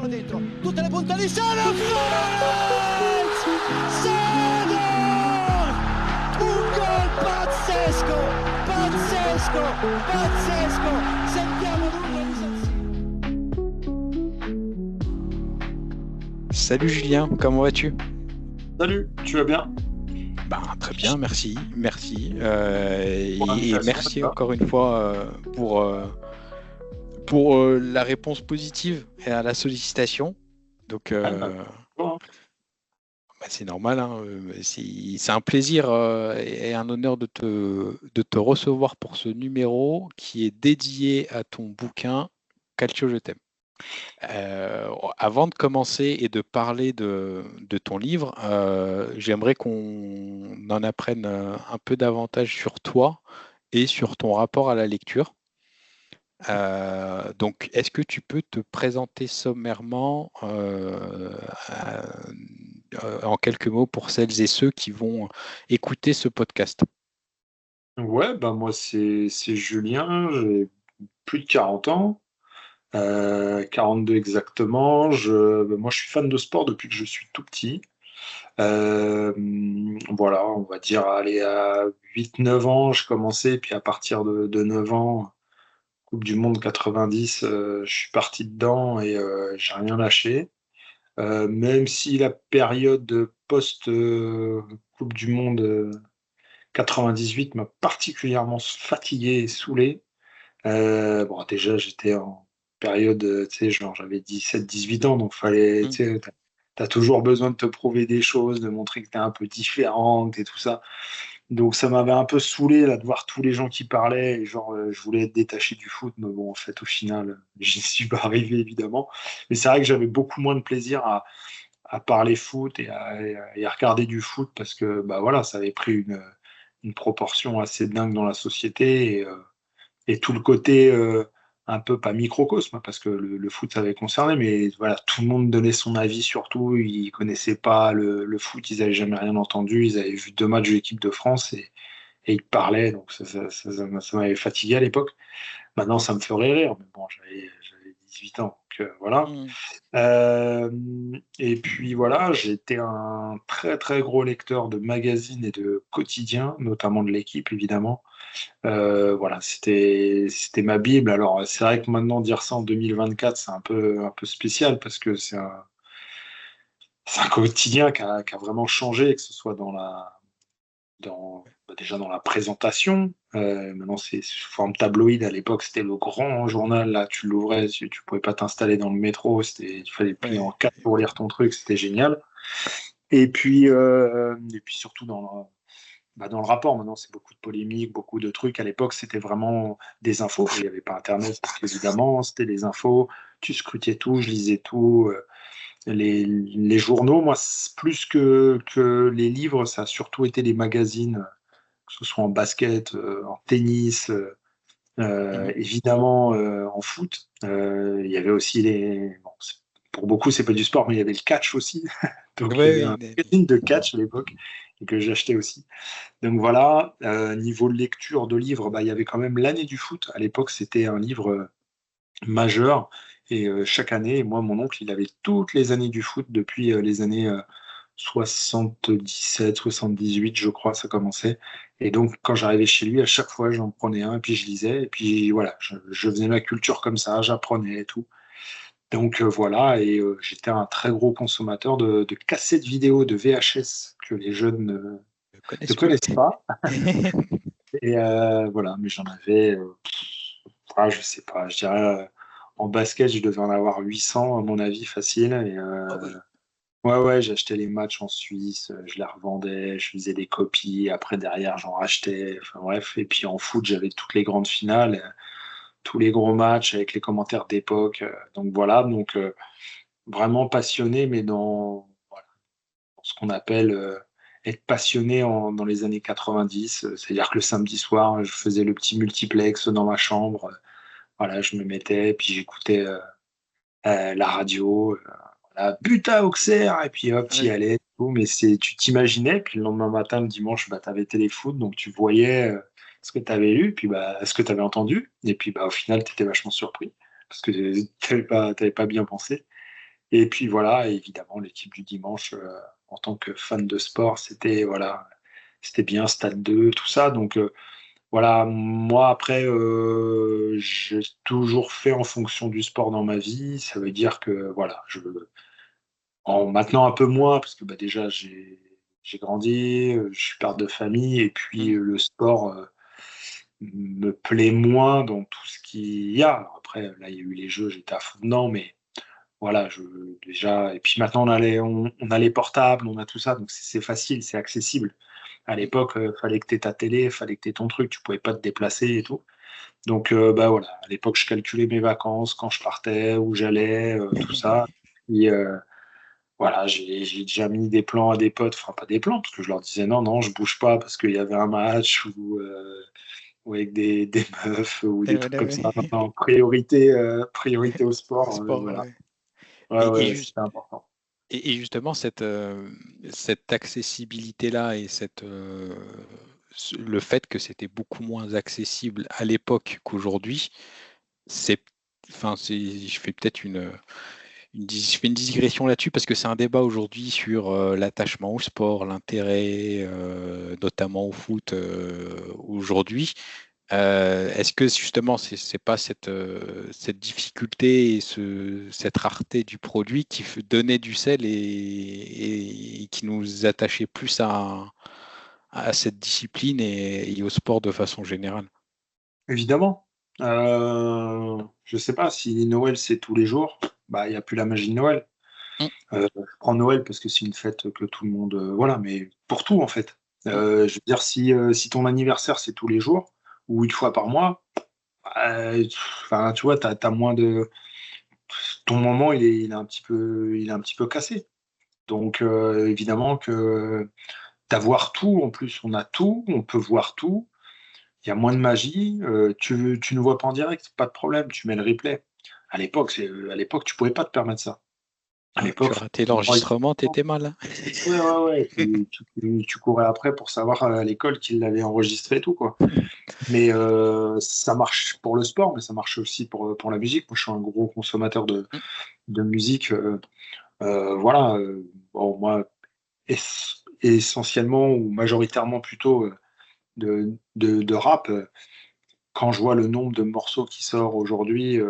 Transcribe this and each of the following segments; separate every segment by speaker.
Speaker 1: palla dentro, tutte le punte di Seedorf! Seedorf! Un gol pazzesco, pazzesco, pazzesco! Sentiamo l'urlo di San Siro.
Speaker 2: Salut Julien, comment vas-tu?
Speaker 3: Salut, tu vas bien?
Speaker 2: Très bien, merci. Et
Speaker 3: Invitation,
Speaker 2: merci
Speaker 3: ça.
Speaker 2: encore une fois pour la réponse positive et à la sollicitation. Donc,
Speaker 3: Bon,
Speaker 2: c'est normal, hein, c'est un plaisir et un honneur de te recevoir pour ce numéro qui est dédié à ton bouquin Calcio, je t'aime. Avant de commencer et de parler de ton livre, j'aimerais qu'on en apprenne un peu davantage sur toi et sur ton rapport à la lecture. Donc, est-ce que tu peux te présenter sommairement en quelques mots pour celles et ceux qui vont écouter ce podcast?
Speaker 3: ouais, moi c'est Julien, j'ai plus de 40 ans, 42 exactement. Moi je suis fan de sport depuis que je suis tout petit. Voilà, on va dire allez, à 8-9 ans, je commençais, puis à partir de 9 ans, Coupe du Monde 90, je suis parti dedans et j'ai rien lâché. Même si la période post-Coupe du Monde 98 m'a particulièrement fatigué et saoulé. Bon, déjà, j'étais en période, tu sais, genre j'avais 17-18 ans, donc fallait, tu sais, t'as toujours besoin de te prouver des choses, de montrer que t'es un peu différent, que t'es tout ça. Donc ça m'avait un peu saoulé là, de voir tous les gens qui parlaient, et genre je voulais être détaché du foot, mais bon, en fait, au final, j'y suis pas arrivé, évidemment. Mais c'est vrai que j'avais beaucoup moins de plaisir à parler foot et à regarder du foot parce que bah voilà, ça avait pris une proportion assez dingue dans la société et tout le côté un peu pas microcosme parce que le foot ça avait concerné, mais voilà, tout le monde donnait son avis sur tout, ils connaissaient pas le foot, ils avaient jamais rien entendu, ils avaient vu 2 matchs de l'équipe de France et ils parlaient, donc ça m'avait fatigué à l'époque. Maintenant ça me ferait rire, mais bon, j'avais 18 ans, donc voilà. Euh, et puis voilà, j'étais un très très gros lecteur de magazines et de quotidiens, notamment de l'équipe évidemment. Voilà, c'était ma Bible. Alors c'est vrai que maintenant dire ça en 2024, c'est un peu spécial parce que c'est un quotidien qui a vraiment changé, que ce soit déjà dans la présentation. Maintenant, c'est sous forme tabloïd. À l'époque, c'était le grand journal. Là, tu l'ouvrais, tu pouvais pas t'installer dans le métro. Il fallait plier en quatre pour lire ton truc. C'était génial. Et puis surtout dans le rapport. Maintenant, c'est beaucoup de polémiques, beaucoup de trucs. À l'époque, c'était vraiment des infos. Il n'y avait pas Internet, évidemment. C'était des infos. Tu scrutais tout, je lisais tout. Les journaux, moi, plus que les livres, ça a surtout été les magazines, que ce soit en basket, en tennis, évidemment en foot. Il y avait aussi pour beaucoup, c'est pas du sport, mais il y avait le catch aussi. Donc il y avait un magazine de catch à l'époque et que j'achetais aussi. Donc voilà, niveau lecture de livres, il y avait quand même l'année du foot. À l'époque, c'était un livre majeur. Et chaque année, moi, mon oncle, il avait toutes les années du foot depuis les années 77, 78, je crois, ça commençait. Et donc, quand j'arrivais chez lui, à chaque fois, j'en prenais un, et puis je lisais, et puis voilà, je faisais ma culture comme ça, j'apprenais et tout. Donc voilà, et j'étais un très gros consommateur de cassettes vidéo, de VHS, que les jeunes ne connaissent pas. Et voilà, mais j'en avais, je sais pas, je dirais, en basket, je devais en avoir 800, à mon avis, facile. Et ouais, j'achetais les matchs en Suisse, je les revendais, je faisais des copies, après derrière, j'en rachetais, enfin bref. Et puis en foot, j'avais toutes les grandes finales, tous les gros matchs avec les commentaires d'époque. Donc voilà, donc vraiment passionné, mais voilà, dans ce qu'on appelle être passionné dans les années 90. C'est-à-dire que le samedi soir, je faisais le petit multiplex dans ma chambre. Voilà, je me mettais, puis j'écoutais la radio, voilà, but à Auxerre, et puis hop, t'y allais, tout. Mais tu t'imaginais, puis le lendemain matin, le dimanche, t'avais téléfoot, donc tu voyais ce que t'avais lu, puis ce que t'avais entendu, et puis au final, t'étais vachement surpris, parce que t'avais pas bien pensé. Et puis voilà, évidemment, l'équipe du dimanche, en tant que fan de sport, c'était bien, Stade 2, tout ça. Donc voilà, moi après, j'ai toujours fait en fonction du sport dans ma vie. Ça veut dire que voilà, maintenant un peu moins, parce que déjà j'ai grandi, je suis père de famille, et puis le sport me plaît moins dans tout ce qu'il y a. Après, là, il y a eu les jeux, j'étais à fond dedans, mais voilà, déjà. Et puis maintenant, on a les portables, on a tout ça, donc c'est facile, c'est accessible. À l'époque, fallait que tu aies ta télé, fallait que tu aies ton truc, tu pouvais pas te déplacer et tout. Donc, voilà, à l'époque, je calculais mes vacances, quand je partais, où j'allais, tout ça. Et voilà, j'ai déjà mis des plans à des potes, enfin pas des plans, parce que je leur disais non, non, je bouge pas parce qu'il y avait un match ou avec des meufs ou des trucs comme ça. Non, non, priorité au
Speaker 2: Au
Speaker 3: sport,
Speaker 2: sport,
Speaker 3: voilà.
Speaker 2: ouais.
Speaker 3: Ouais,
Speaker 2: Et, et,
Speaker 3: ouais,
Speaker 2: juste,
Speaker 3: c'était important.
Speaker 2: et justement, cette accessibilité-là et le fait que c'était beaucoup moins accessible à l'époque qu'aujourd'hui, c'est, je fais peut-être je fais une digression là-dessus parce que c'est un débat aujourd'hui sur l'attachement au sport, l'intérêt, notamment au foot aujourd'hui. Est-ce que justement c'est pas cette difficulté et cette rareté du produit qui donnait du sel et qui nous attachait plus à cette discipline et au sport de façon générale?
Speaker 3: Évidemment. Je sais pas, si Noël c'est tous les jours, il n'y a plus la magie de Noël.
Speaker 2: Mm,
Speaker 3: Je prends Noël parce que c'est une fête que tout le monde, voilà, mais pour tout en fait.
Speaker 2: mm.
Speaker 3: Je veux dire, si ton anniversaire c'est tous les jours ou une fois par mois, enfin, tu vois, t'as moins de. Ton moment, il est un petit peu cassé. Donc, évidemment que d'avoir tout, en plus, on a tout, on peut voir tout. Il y a moins de magie. Tu ne vois pas en direct, pas de problème, tu mets le replay. À l'époque, tu pouvais pas te permettre ça. À
Speaker 2: Ah, tu
Speaker 3: l'époque,
Speaker 2: ratais l'enregistrement, t'étais mal, hein.
Speaker 3: ouais, ouais, ouais. Tu courais après pour savoir à l'école qu'il l'avait enregistré et tout, quoi. Mais ça marche pour le sport, mais ça marche aussi pour la musique. Moi, je suis un gros consommateur
Speaker 2: Mm,
Speaker 3: de musique. Voilà. Bon, moi, essentiellement ou majoritairement plutôt de rap. Quand je vois le nombre de morceaux qui sort aujourd'hui,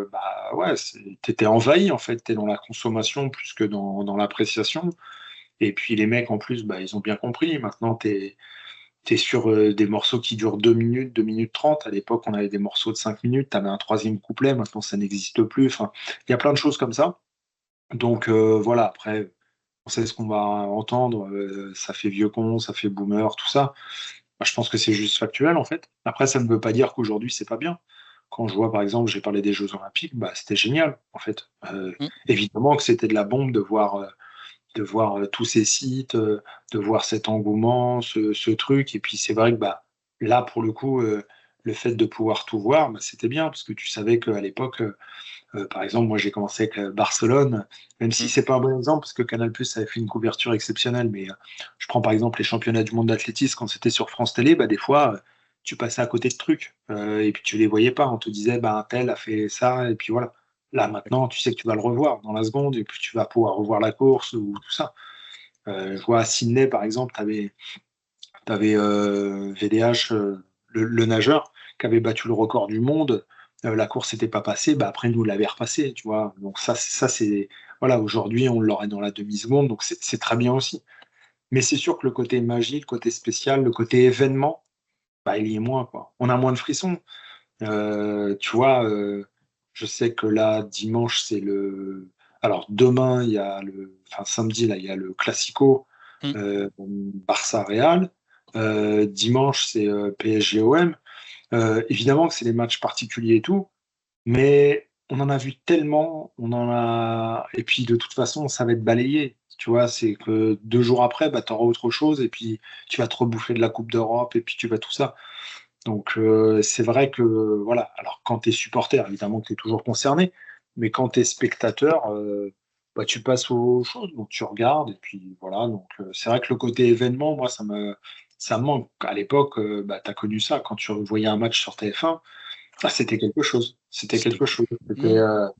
Speaker 3: ouais, t'étais envahi en fait, t'es dans la consommation plus que dans l'appréciation. Et puis les mecs en plus, ils ont bien compris. Maintenant, t'es sur des morceaux qui durent 2 minutes, 2 minutes 30. À l'époque, on avait des morceaux de 5 minutes, t'avais un troisième couplet, maintenant ça n'existe plus. Enfin, il y a plein de choses comme ça. Donc voilà, après, on sait ce qu'on va entendre, ça fait vieux con, ça fait boomer, tout ça. Je pense que c'est juste factuel en fait. Après, ça ne veut pas dire qu'aujourd'hui c'est pas bien. Quand je vois par exemple, j'ai parlé des Jeux Olympiques, c'était génial en fait.
Speaker 2: mm.
Speaker 3: Évidemment que c'était de la bombe de voir tous ces sites, de voir cet engouement, ce truc. Et puis c'est vrai que là pour le coup, le fait de pouvoir tout voir, c'était bien parce que tu savais qu'à l'époque, par exemple, moi j'ai commencé avec Barcelone, même si
Speaker 2: Mm.
Speaker 3: c'est pas un bon exemple parce que Canal+ avait fait une couverture exceptionnelle, mais je prends par exemple les championnats du monde d'athlétisme quand c'était sur France Télé, des fois tu passais à côté de trucs et puis tu les voyais pas, on te disait un tel a fait ça et puis voilà. Là maintenant, tu sais que tu vas le revoir dans la seconde et puis tu vas pouvoir revoir la course ou tout ça. Je vois à Sydney par exemple, tu avais VDH, le nageur, qui avait battu le record du monde. La course n'était pas passée, après nous l'avait repassé, tu vois. Donc ça c'est voilà, aujourd'hui on l'aurait dans la demi-seconde, donc c'est très bien aussi. Mais c'est sûr que le côté magie, le côté spécial, le côté événement, il y est moins quoi. On a moins de frissons. Tu vois, je sais que là dimanche c'est le. Alors demain il y a enfin samedi là il y a le Classico
Speaker 2: Mm.
Speaker 3: Barça-Real. Dimanche, c'est PSG-OM. Évidemment que c'est des matchs particuliers et tout, mais on en a vu tellement, et puis de toute façon, ça va être balayé. Tu vois, c'est que 2 jours après, tu auras autre chose, et puis tu vas te rebouffer de la Coupe d'Europe, et puis tu vas tout ça. Donc c'est vrai que, voilà, alors quand tu es supporter, évidemment que tu es toujours concerné, mais quand tu es spectateur, tu passes aux choses, donc tu regardes, et puis voilà, donc c'est vrai que le côté événement, moi, ça me manque. À l'époque, tu as connu ça, quand tu voyais un match sur TF1, c'était quelque chose. C'était
Speaker 2: C'était
Speaker 3: quelque chose. C'était,
Speaker 2: mm.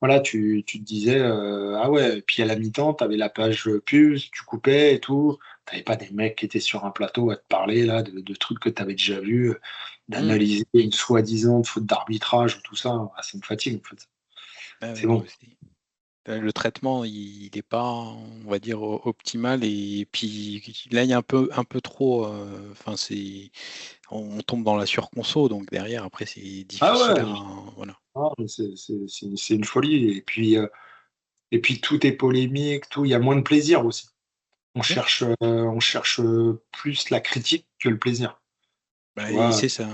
Speaker 3: voilà, tu te disais, ah ouais, et puis à la mi-temps, tu avais la page pub, tu coupais et tout. Tu n'avais pas des mecs qui étaient sur un plateau à te parler là, de trucs que tu avais déjà vus,
Speaker 2: Mmh.
Speaker 3: d'analyser une soi-disant faute d'arbitrage ou tout ça. Ah, ça me fatigue en fait.
Speaker 2: Ah ouais,
Speaker 3: C'est
Speaker 2: moi
Speaker 3: bon.
Speaker 2: aussi. Le traitement, il est pas, on va dire, optimal et puis là, il y a un peu trop, enfin, on tombe dans la surconso, donc derrière, après, c'est
Speaker 3: Ah
Speaker 2: difficile à
Speaker 3: ouais,
Speaker 2: voilà.
Speaker 3: ah, mais c'est une folie. Et puis tout est polémique, tout. Il y a moins de plaisir aussi.
Speaker 2: Oui,
Speaker 3: On cherche plus la critique que le plaisir.
Speaker 2: bah,
Speaker 3: Tu
Speaker 2: et
Speaker 3: vois,
Speaker 2: c'est ça.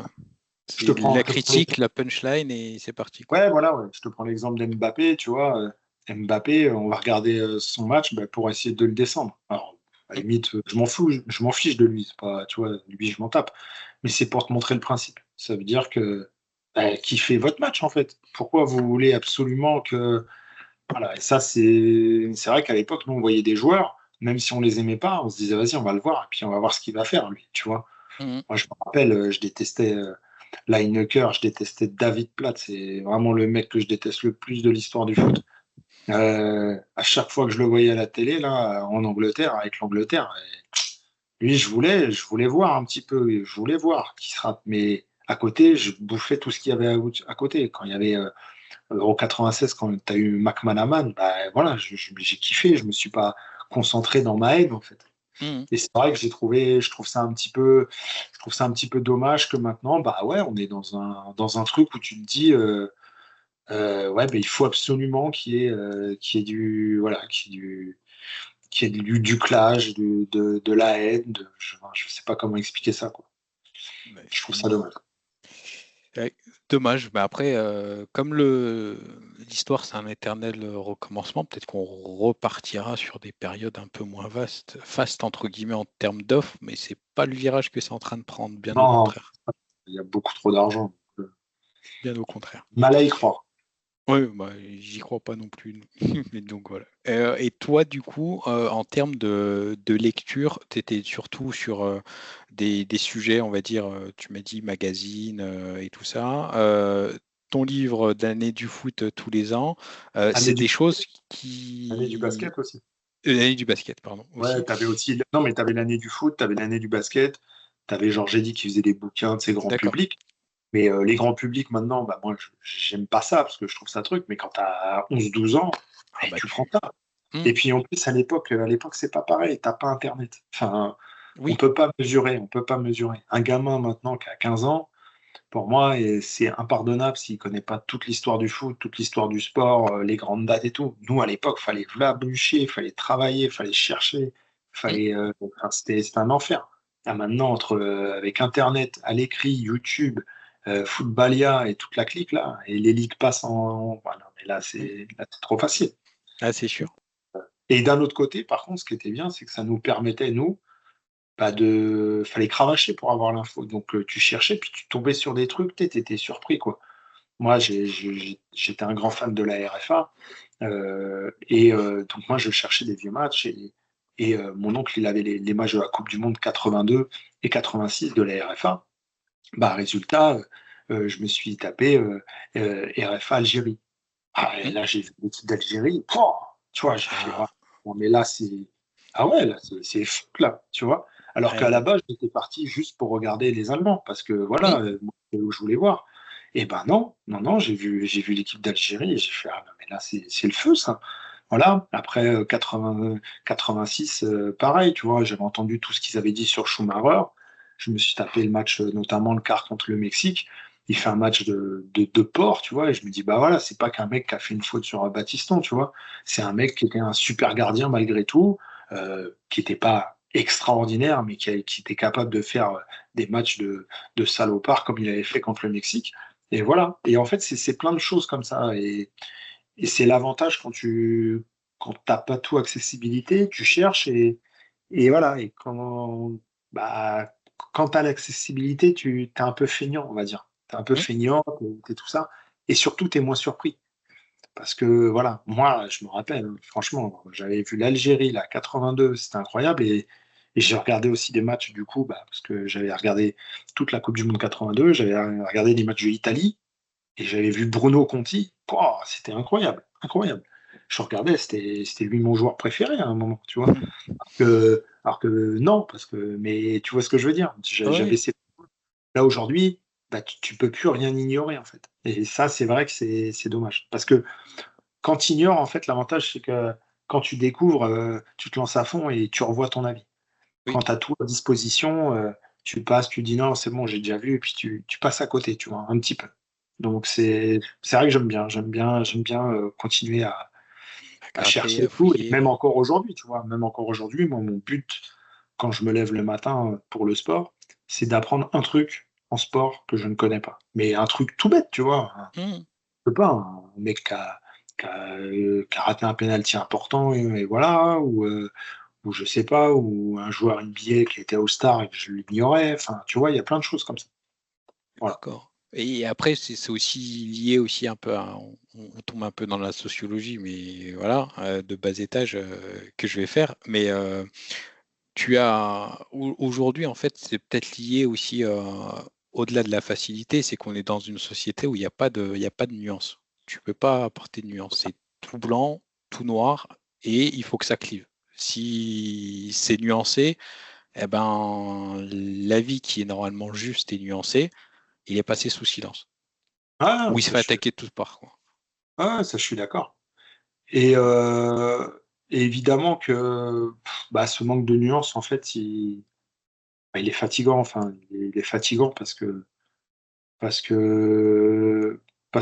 Speaker 3: je te
Speaker 2: C'est
Speaker 3: prends,
Speaker 2: la
Speaker 3: je te prends
Speaker 2: critique, la punchline et c'est parti, quoi.
Speaker 3: ouais, voilà, ouais. Je te prends l'exemple d'Mbappé, tu vois. Mbappé, on va regarder son match bah, pour essayer de le descendre. Alors, à la
Speaker 2: Mmh,
Speaker 3: limite, je m'en fiche de lui. C'est pas, tu vois, lui, je m'en tape. Mais c'est pour te montrer le principe. Ça veut dire que bah, kiffez votre match, en fait. Pourquoi vous voulez absolument que. Voilà, et ça, c'est vrai qu'à l'époque, nous, on voyait des joueurs, même si on les aimait pas, on se disait, vas-y, on va le voir, et puis on va voir ce qu'il va faire, lui, tu vois.
Speaker 2: mmh
Speaker 3: Moi, je me rappelle, je détestais Lineker, je détestais David Platt, c'est vraiment le mec que je déteste le plus de l'histoire du foot. À chaque fois que je le voyais à la télé, là, en Angleterre, avec l'Angleterre, lui, je voulais voir un petit peu, je voulais voir qui sera. Mais à côté, je bouffais tout ce qu'il y avait à côté. Quand il y avait Euro 96, quand tu as eu McManaman, bah, voilà, j'ai kiffé, je me suis pas concentré dans ma haine, en fait.
Speaker 2: mh.
Speaker 3: Et c'est vrai que je trouve ça un petit je trouve ça un petit peu dommage que maintenant, bah ouais, on est dans un truc où tu te dis, ouais, bah, il faut absolument qu'il y ait voilà, qu'il y ait du clash, de la haine, je sais pas comment expliquer ça, quoi.
Speaker 2: Bah,
Speaker 3: Je trouve ça
Speaker 2: c'est
Speaker 3: dommage.
Speaker 2: ouais, dommage, mais après, comme l'histoire, c'est un éternel, recommencement, peut-être qu'on repartira sur des périodes un peu moins «fastes» entre guillemets en termes d'offres, mais c'est pas le virage que c'est en train de prendre, bien au
Speaker 3: Non,
Speaker 2: contraire,
Speaker 3: il y a beaucoup trop d'argent.
Speaker 2: bien au contraire.
Speaker 3: Mal à y croire.
Speaker 2: Oui, bah, j'y crois pas non plus, mais donc voilà. Et toi, du coup, en termes de lecture, tu étais surtout sur, des sujets, on va dire, tu m'as dit magazine, et tout ça. Ton livre d'année du foot, tous les ans,
Speaker 3: Année
Speaker 2: c'est
Speaker 3: du,
Speaker 2: des choses
Speaker 3: année du
Speaker 2: qui
Speaker 3: basket aussi.
Speaker 2: l'année du basket, pardon,
Speaker 3: Ouais,
Speaker 2: aussi.
Speaker 3: t'avais aussi. Non, mais t'avais l'année du foot, t'avais l'année du basket, t'avais Georges Eddy qui faisait des bouquins de ses grands
Speaker 2: D'accord.
Speaker 3: publics. Mais les grands publics maintenant, bah moi, j'aime pas ça parce que je trouve ça truc. Mais quand t'as 11 12 ans,
Speaker 2: Ah bah,
Speaker 3: tu prends ça.
Speaker 2: mmh,
Speaker 3: Et puis en plus, à l'époque, c'est pas pareil. T'as pas Internet. Enfin,
Speaker 2: oui,
Speaker 3: on peut pas mesurer. Un gamin maintenant qui a 15 ans, pour moi, et c'est impardonnable s'il connaît pas toute l'histoire du foot, toute l'histoire du sport, les grandes dates et tout. Nous, à l'époque, fallait bûcher, fallait travailler, fallait chercher,
Speaker 2: mmh,
Speaker 3: enfin, c'était un enfer. Là, maintenant, avec Internet, à l'écrit, YouTube, Footballia et toute la clique là, et les ligues passent voilà, mais
Speaker 2: mmh.
Speaker 3: là, c'est trop facile.
Speaker 2: Ah, c'est sûr.
Speaker 3: Et d'un autre côté, par contre, ce qui était bien, c'est que ça nous permettait, nous, bah fallait cravacher pour avoir l'info. Donc, tu cherchais, puis tu tombais sur des trucs, tu étais surpris, quoi. Moi, j'étais un grand fan de la RFA, donc moi, je cherchais des vieux matchs et mon oncle, il avait les matchs de la Coupe du monde 82 et 86 de la RFA. Bah, résultat, je me suis tapé RFA Algérie. Ah, et
Speaker 2: Mmh.
Speaker 3: là, j'ai vu l'équipe d'Algérie, pouah, tu vois, j'ai fait,
Speaker 2: Ah,
Speaker 3: ouais, non, mais là, ah ouais, là, c'est fou, là, tu vois. Alors qu'à la
Speaker 2: ouais,
Speaker 3: base, j'étais parti juste pour regarder les Allemands, parce que
Speaker 2: mmh,
Speaker 3: voilà, moi, c'est où je voulais voir. Et ben non, non, non, j'ai vu l'équipe d'Algérie et j'ai fait, ah non, mais là, c'est le feu, ça. Voilà, après 86, pareil, tu vois, j'avais entendu tout ce qu'ils avaient dit sur Schumacher. Je me suis tapé le match, notamment le quart contre le Mexique. Il fait un match de porc, tu vois, et je me dis, bah voilà, c'est pas qu'un mec qui a fait une faute sur un Battiston, tu vois. C'est un mec qui était un super gardien malgré tout, qui était pas extraordinaire, mais qui était capable de faire des matchs de salopard comme il avait fait contre le Mexique. Et voilà. Et en fait, c'est plein de choses comme ça. Et c'est l'avantage quand t'as pas tout accessibilité, tu cherches et voilà. Et bah, quand t'as l'accessibilité, t'es un peu feignant, on va dire. T'es un peu
Speaker 2: mmh,
Speaker 3: feignant, t'es tout ça. Et surtout, t'es moins surpris. Parce que voilà, moi, je me rappelle, franchement, j'avais vu l'Algérie, là, 82, c'était incroyable. Et j'ai regardé aussi des matchs, du coup, bah, parce que j'avais regardé toute la Coupe du Monde 82, j'avais regardé des matchs de l'Italie. Et j'avais vu Bruno Conti, oh, c'était incroyable, incroyable. Je regardais, c'était lui mon joueur préféré à un moment, tu vois. Alors que non, mais tu vois ce que je veux dire. J'avais
Speaker 2: Oui,
Speaker 3: ces... Là aujourd'hui, bah, tu peux plus rien ignorer en fait. Et ça, c'est vrai que c'est dommage. Parce que quand tu ignores, en fait, l'avantage, c'est que quand tu découvres, tu te lances à fond et tu revois ton avis.
Speaker 2: oui,
Speaker 3: Quand tu as tout à disposition, tu passes, tu dis non, c'est bon, j'ai déjà vu, et puis tu passes à côté, tu vois, un petit peu. Donc c'est vrai que j'aime bien continuer
Speaker 2: à
Speaker 3: à
Speaker 2: gratter,
Speaker 3: chercher
Speaker 2: à
Speaker 3: et tout, et
Speaker 2: fouiller.
Speaker 3: même encore aujourd'hui, tu vois, même encore aujourd'hui, moi, mon but, quand je me lève le matin pour le sport, c'est d'apprendre un truc en sport que je ne connais pas. Mais un truc tout bête, tu vois.
Speaker 2: Hmm,
Speaker 3: Je sais pas, un mec qui a raté un penalty important, et voilà, ou je sais pas, ou un joueur NBA qui était All-Star et que je l'ignorais. Enfin, tu vois, il y a plein de choses comme ça. Voilà.
Speaker 2: d'accord. Et après, c'est aussi lié aussi un peu on tombe un peu dans la sociologie, mais voilà, de bas étage que je vais faire. Mais aujourd'hui, en fait, c'est peut-être lié aussi au-delà de la facilité, c'est qu'on est dans une société où il y a pas de nuance. Tu peux pas apporter de nuance. C'est tout blanc, tout noir, et il faut que ça clive. Si c'est nuancé, eh ben, l'avis qui est normalement juste et nuancé, il est passé sous silence.
Speaker 3: Ah,
Speaker 2: Ou il se
Speaker 3: ça,
Speaker 2: fait attaquer de toutes parts, quoi.
Speaker 3: ça, je suis d'accord. Et, et évidemment que bah, ce manque de nuance, en fait, il est fatigant. Enfin, il est fatigant parce que, parce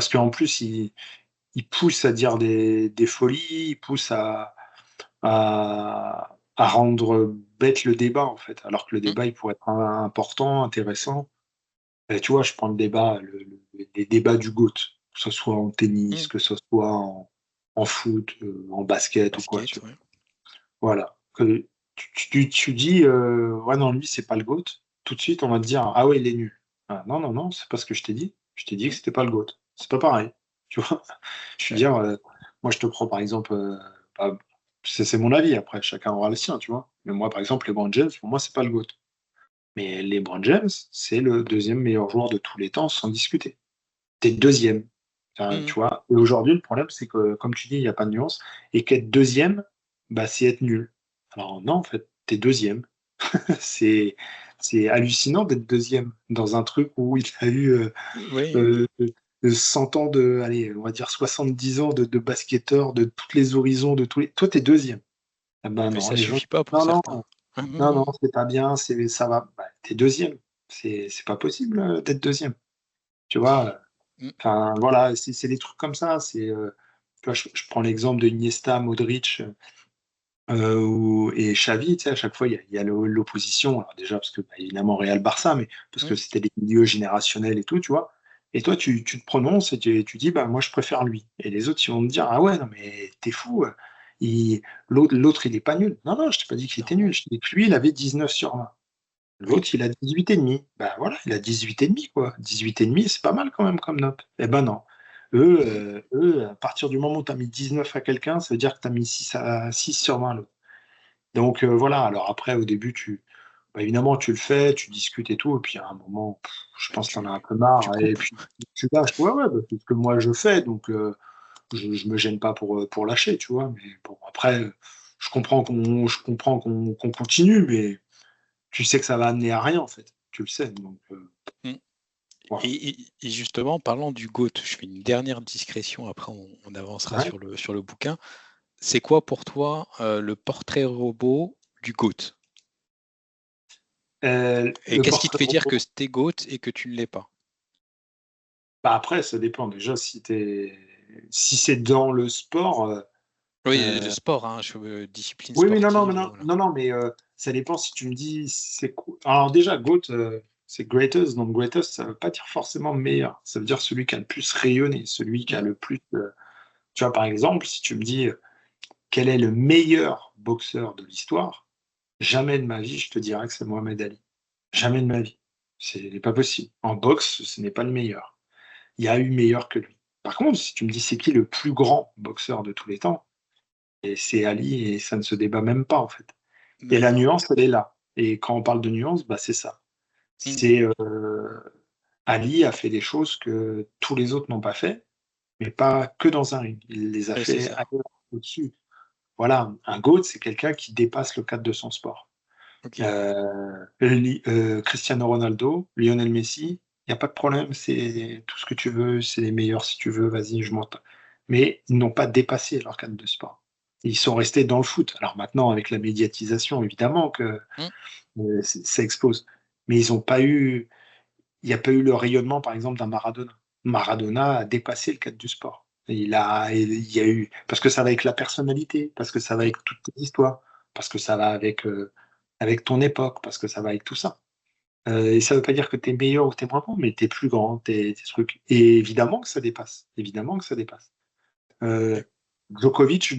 Speaker 3: qu'en plus, il pousse à dire des folies, il pousse à rendre bête le débat, en fait. Alors que le
Speaker 2: Hum,
Speaker 3: débat, il pourrait être important, intéressant. Et tu vois, je prends le débat, les débats du GOAT, que ce soit en tennis,
Speaker 2: hum.
Speaker 3: que ce soit en foot, en basket ou quoi, tu
Speaker 2: Basket,
Speaker 3: vois.
Speaker 2: ouais.
Speaker 3: Voilà. Que tu dis, ouais, non, lui, c'est pas le GOAT. Tout de suite, on va te dire, ah ouais, il est nul. Ah, non, non, non, c'est pas ce que je t'ai dit. Je t'ai dit que
Speaker 2: Hum,
Speaker 3: c'était pas le GOAT. C'est pas pareil. Tu vois. Je veux
Speaker 2: ouais.
Speaker 3: dire, moi, je te prends par exemple, bah, c'est mon avis, après, chacun aura le sien, tu vois. Mais moi, par exemple, LeBron James, pour moi, c'est pas le GOAT. Mais LeBron James, c'est le deuxième meilleur joueur de tous les temps, sans discuter. T'es deuxième. Enfin, tu
Speaker 2: Hum,
Speaker 3: vois. Et aujourd'hui, le problème, c'est que, comme tu dis, il n'y a pas de nuance. Et qu'être deuxième, bah, c'est être nul. Alors non, en fait, t'es deuxième. C'est, c'est hallucinant d'être deuxième dans un truc où il a eu
Speaker 2: oui,
Speaker 3: euh, 100 ans allez, on va dire 70 ans de basketteur de tous les horizons, de tous les. Toi, t'es deuxième. Ah ben
Speaker 2: mais
Speaker 3: non,
Speaker 2: ça
Speaker 3: les gens.
Speaker 2: suffit pas pour
Speaker 3: Non, non,
Speaker 2: certains.
Speaker 3: non, non, c'est pas bien, ça va. Bah, t'es deuxième. C'est pas possible d'être deuxième. Tu vois.
Speaker 2: Hum,
Speaker 3: Enfin, voilà, c'est des trucs comme ça. Tu vois, je prends l'exemple de Iniesta, Modric et Xavi. Tu sais, à chaque fois, il y a l'opposition. Alors déjà, parce que bah, évidemment, Real-Barça, mais parce que
Speaker 2: hum.
Speaker 3: c'était des milieux générationnels et tout, tu vois. Et toi, tu te prononces et tu dis, bah, moi, je préfère lui. Et les autres, ils vont te dire, ah ouais, non, mais t'es fou. L'autre, il est pas nul. Non, non, je t'ai pas dit qu'il était nul.
Speaker 2: Non,
Speaker 3: Je t'ai dit que lui, il avait 19/20.
Speaker 2: oui,
Speaker 3: L'autre, il a 18,5. Ben voilà, il a 18,5, quoi. 18,5, c'est pas mal quand même comme note. Eh ben non.
Speaker 2: hum,
Speaker 3: À partir du moment où tu as mis 19 à quelqu'un, ça veut dire que tu as mis 6/20 à l'autre. Donc voilà, alors après, au début, bah, évidemment, tu le fais, tu discutes et tout, et puis à un moment, je
Speaker 2: bah,
Speaker 3: pense que tu en as un peu
Speaker 2: tu
Speaker 3: marre, et
Speaker 2: coupes.
Speaker 3: puis tu lâches. Ouais, ouais, bah, c'est ce que moi je fais, donc je me gêne pas pour lâcher, tu vois. Mais bon, après, je comprends qu'on continue, mais tu sais que ça va amener à rien en fait. Tu le sais. Donc
Speaker 2: Hum.
Speaker 3: voilà.
Speaker 2: Et justement, parlant du GOAT, je fais une dernière discrétion, après on avancera
Speaker 3: Ouais.
Speaker 2: sur le bouquin. C'est quoi pour toi le portrait robot du GOAT? Et
Speaker 3: Le
Speaker 2: qu'est-ce qui te
Speaker 3: portrait
Speaker 2: fait dire que
Speaker 3: robot.
Speaker 2: c'était GOAT et que tu ne l'es pas?
Speaker 3: Bah après, ça dépend déjà si c'est dans le sport.
Speaker 2: Oui, le
Speaker 3: Euh,
Speaker 2: sport, hein, discipline
Speaker 3: oui, oui, non, non, mais
Speaker 2: sportive,
Speaker 3: non,
Speaker 2: voilà.
Speaker 3: non, non, mais ça dépend si tu me dis c'est quoi. Alors déjà, GOAT, c'est greatest. Donc greatest, ça veut pas dire forcément meilleur. Ça veut dire celui qui a le plus rayonné, celui qui a
Speaker 2: Mm,
Speaker 3: le plus. Tu vois, par exemple, si tu me dis quel est le meilleur boxeur de l'histoire, jamais de ma vie, je te dirais que c'est Mohamed Ali. Jamais de ma vie. C'est pas possible. En boxe, ce n'est pas le meilleur. Il y a eu meilleur que lui. Par contre, si tu me dis c'est qui le plus grand boxeur de tous les temps, et c'est Ali et ça ne se débat même pas en fait. Et la
Speaker 2: d'accord.
Speaker 3: nuance, elle est là. Et quand on parle de nuance, bah, c'est ça.
Speaker 2: Mm,
Speaker 3: C'est Ali a fait des choses que tous les autres n'ont pas fait, mais pas que dans un ring. Il les a
Speaker 2: Ouais, c'est
Speaker 3: fait
Speaker 2: ça.
Speaker 3: ailleurs, au-dessus. Voilà, un GOAT, c'est quelqu'un qui dépasse le cadre de son sport.
Speaker 2: Ok.
Speaker 3: Cristiano Ronaldo, Lionel Messi, il n'y a pas de problème, c'est tout ce que tu veux, c'est les meilleurs si tu veux, vas-y, je monte. Mais ils n'ont pas dépassé leur cadre de sport. Ils sont restés dans le foot. Alors maintenant, avec la médiatisation, évidemment que
Speaker 2: Hmm.
Speaker 3: ça explose. Mais ils n'ont pas eu, il n'y a pas eu le rayonnement, par exemple, d'un Maradona. Maradona a dépassé le cadre du sport. Il y a eu, parce que ça va avec la personnalité, parce que ça va
Speaker 2: Hmm.
Speaker 3: avec toutes tes histoires, parce que ça va avec ton époque, parce que ça va avec tout ça. Et ça veut pas dire que tu es meilleur ou tu es moins bon, mais tu es plus grand, tes trucs. Et évidemment que ça dépasse. Évidemment que ça dépasse. Euh, Djokovic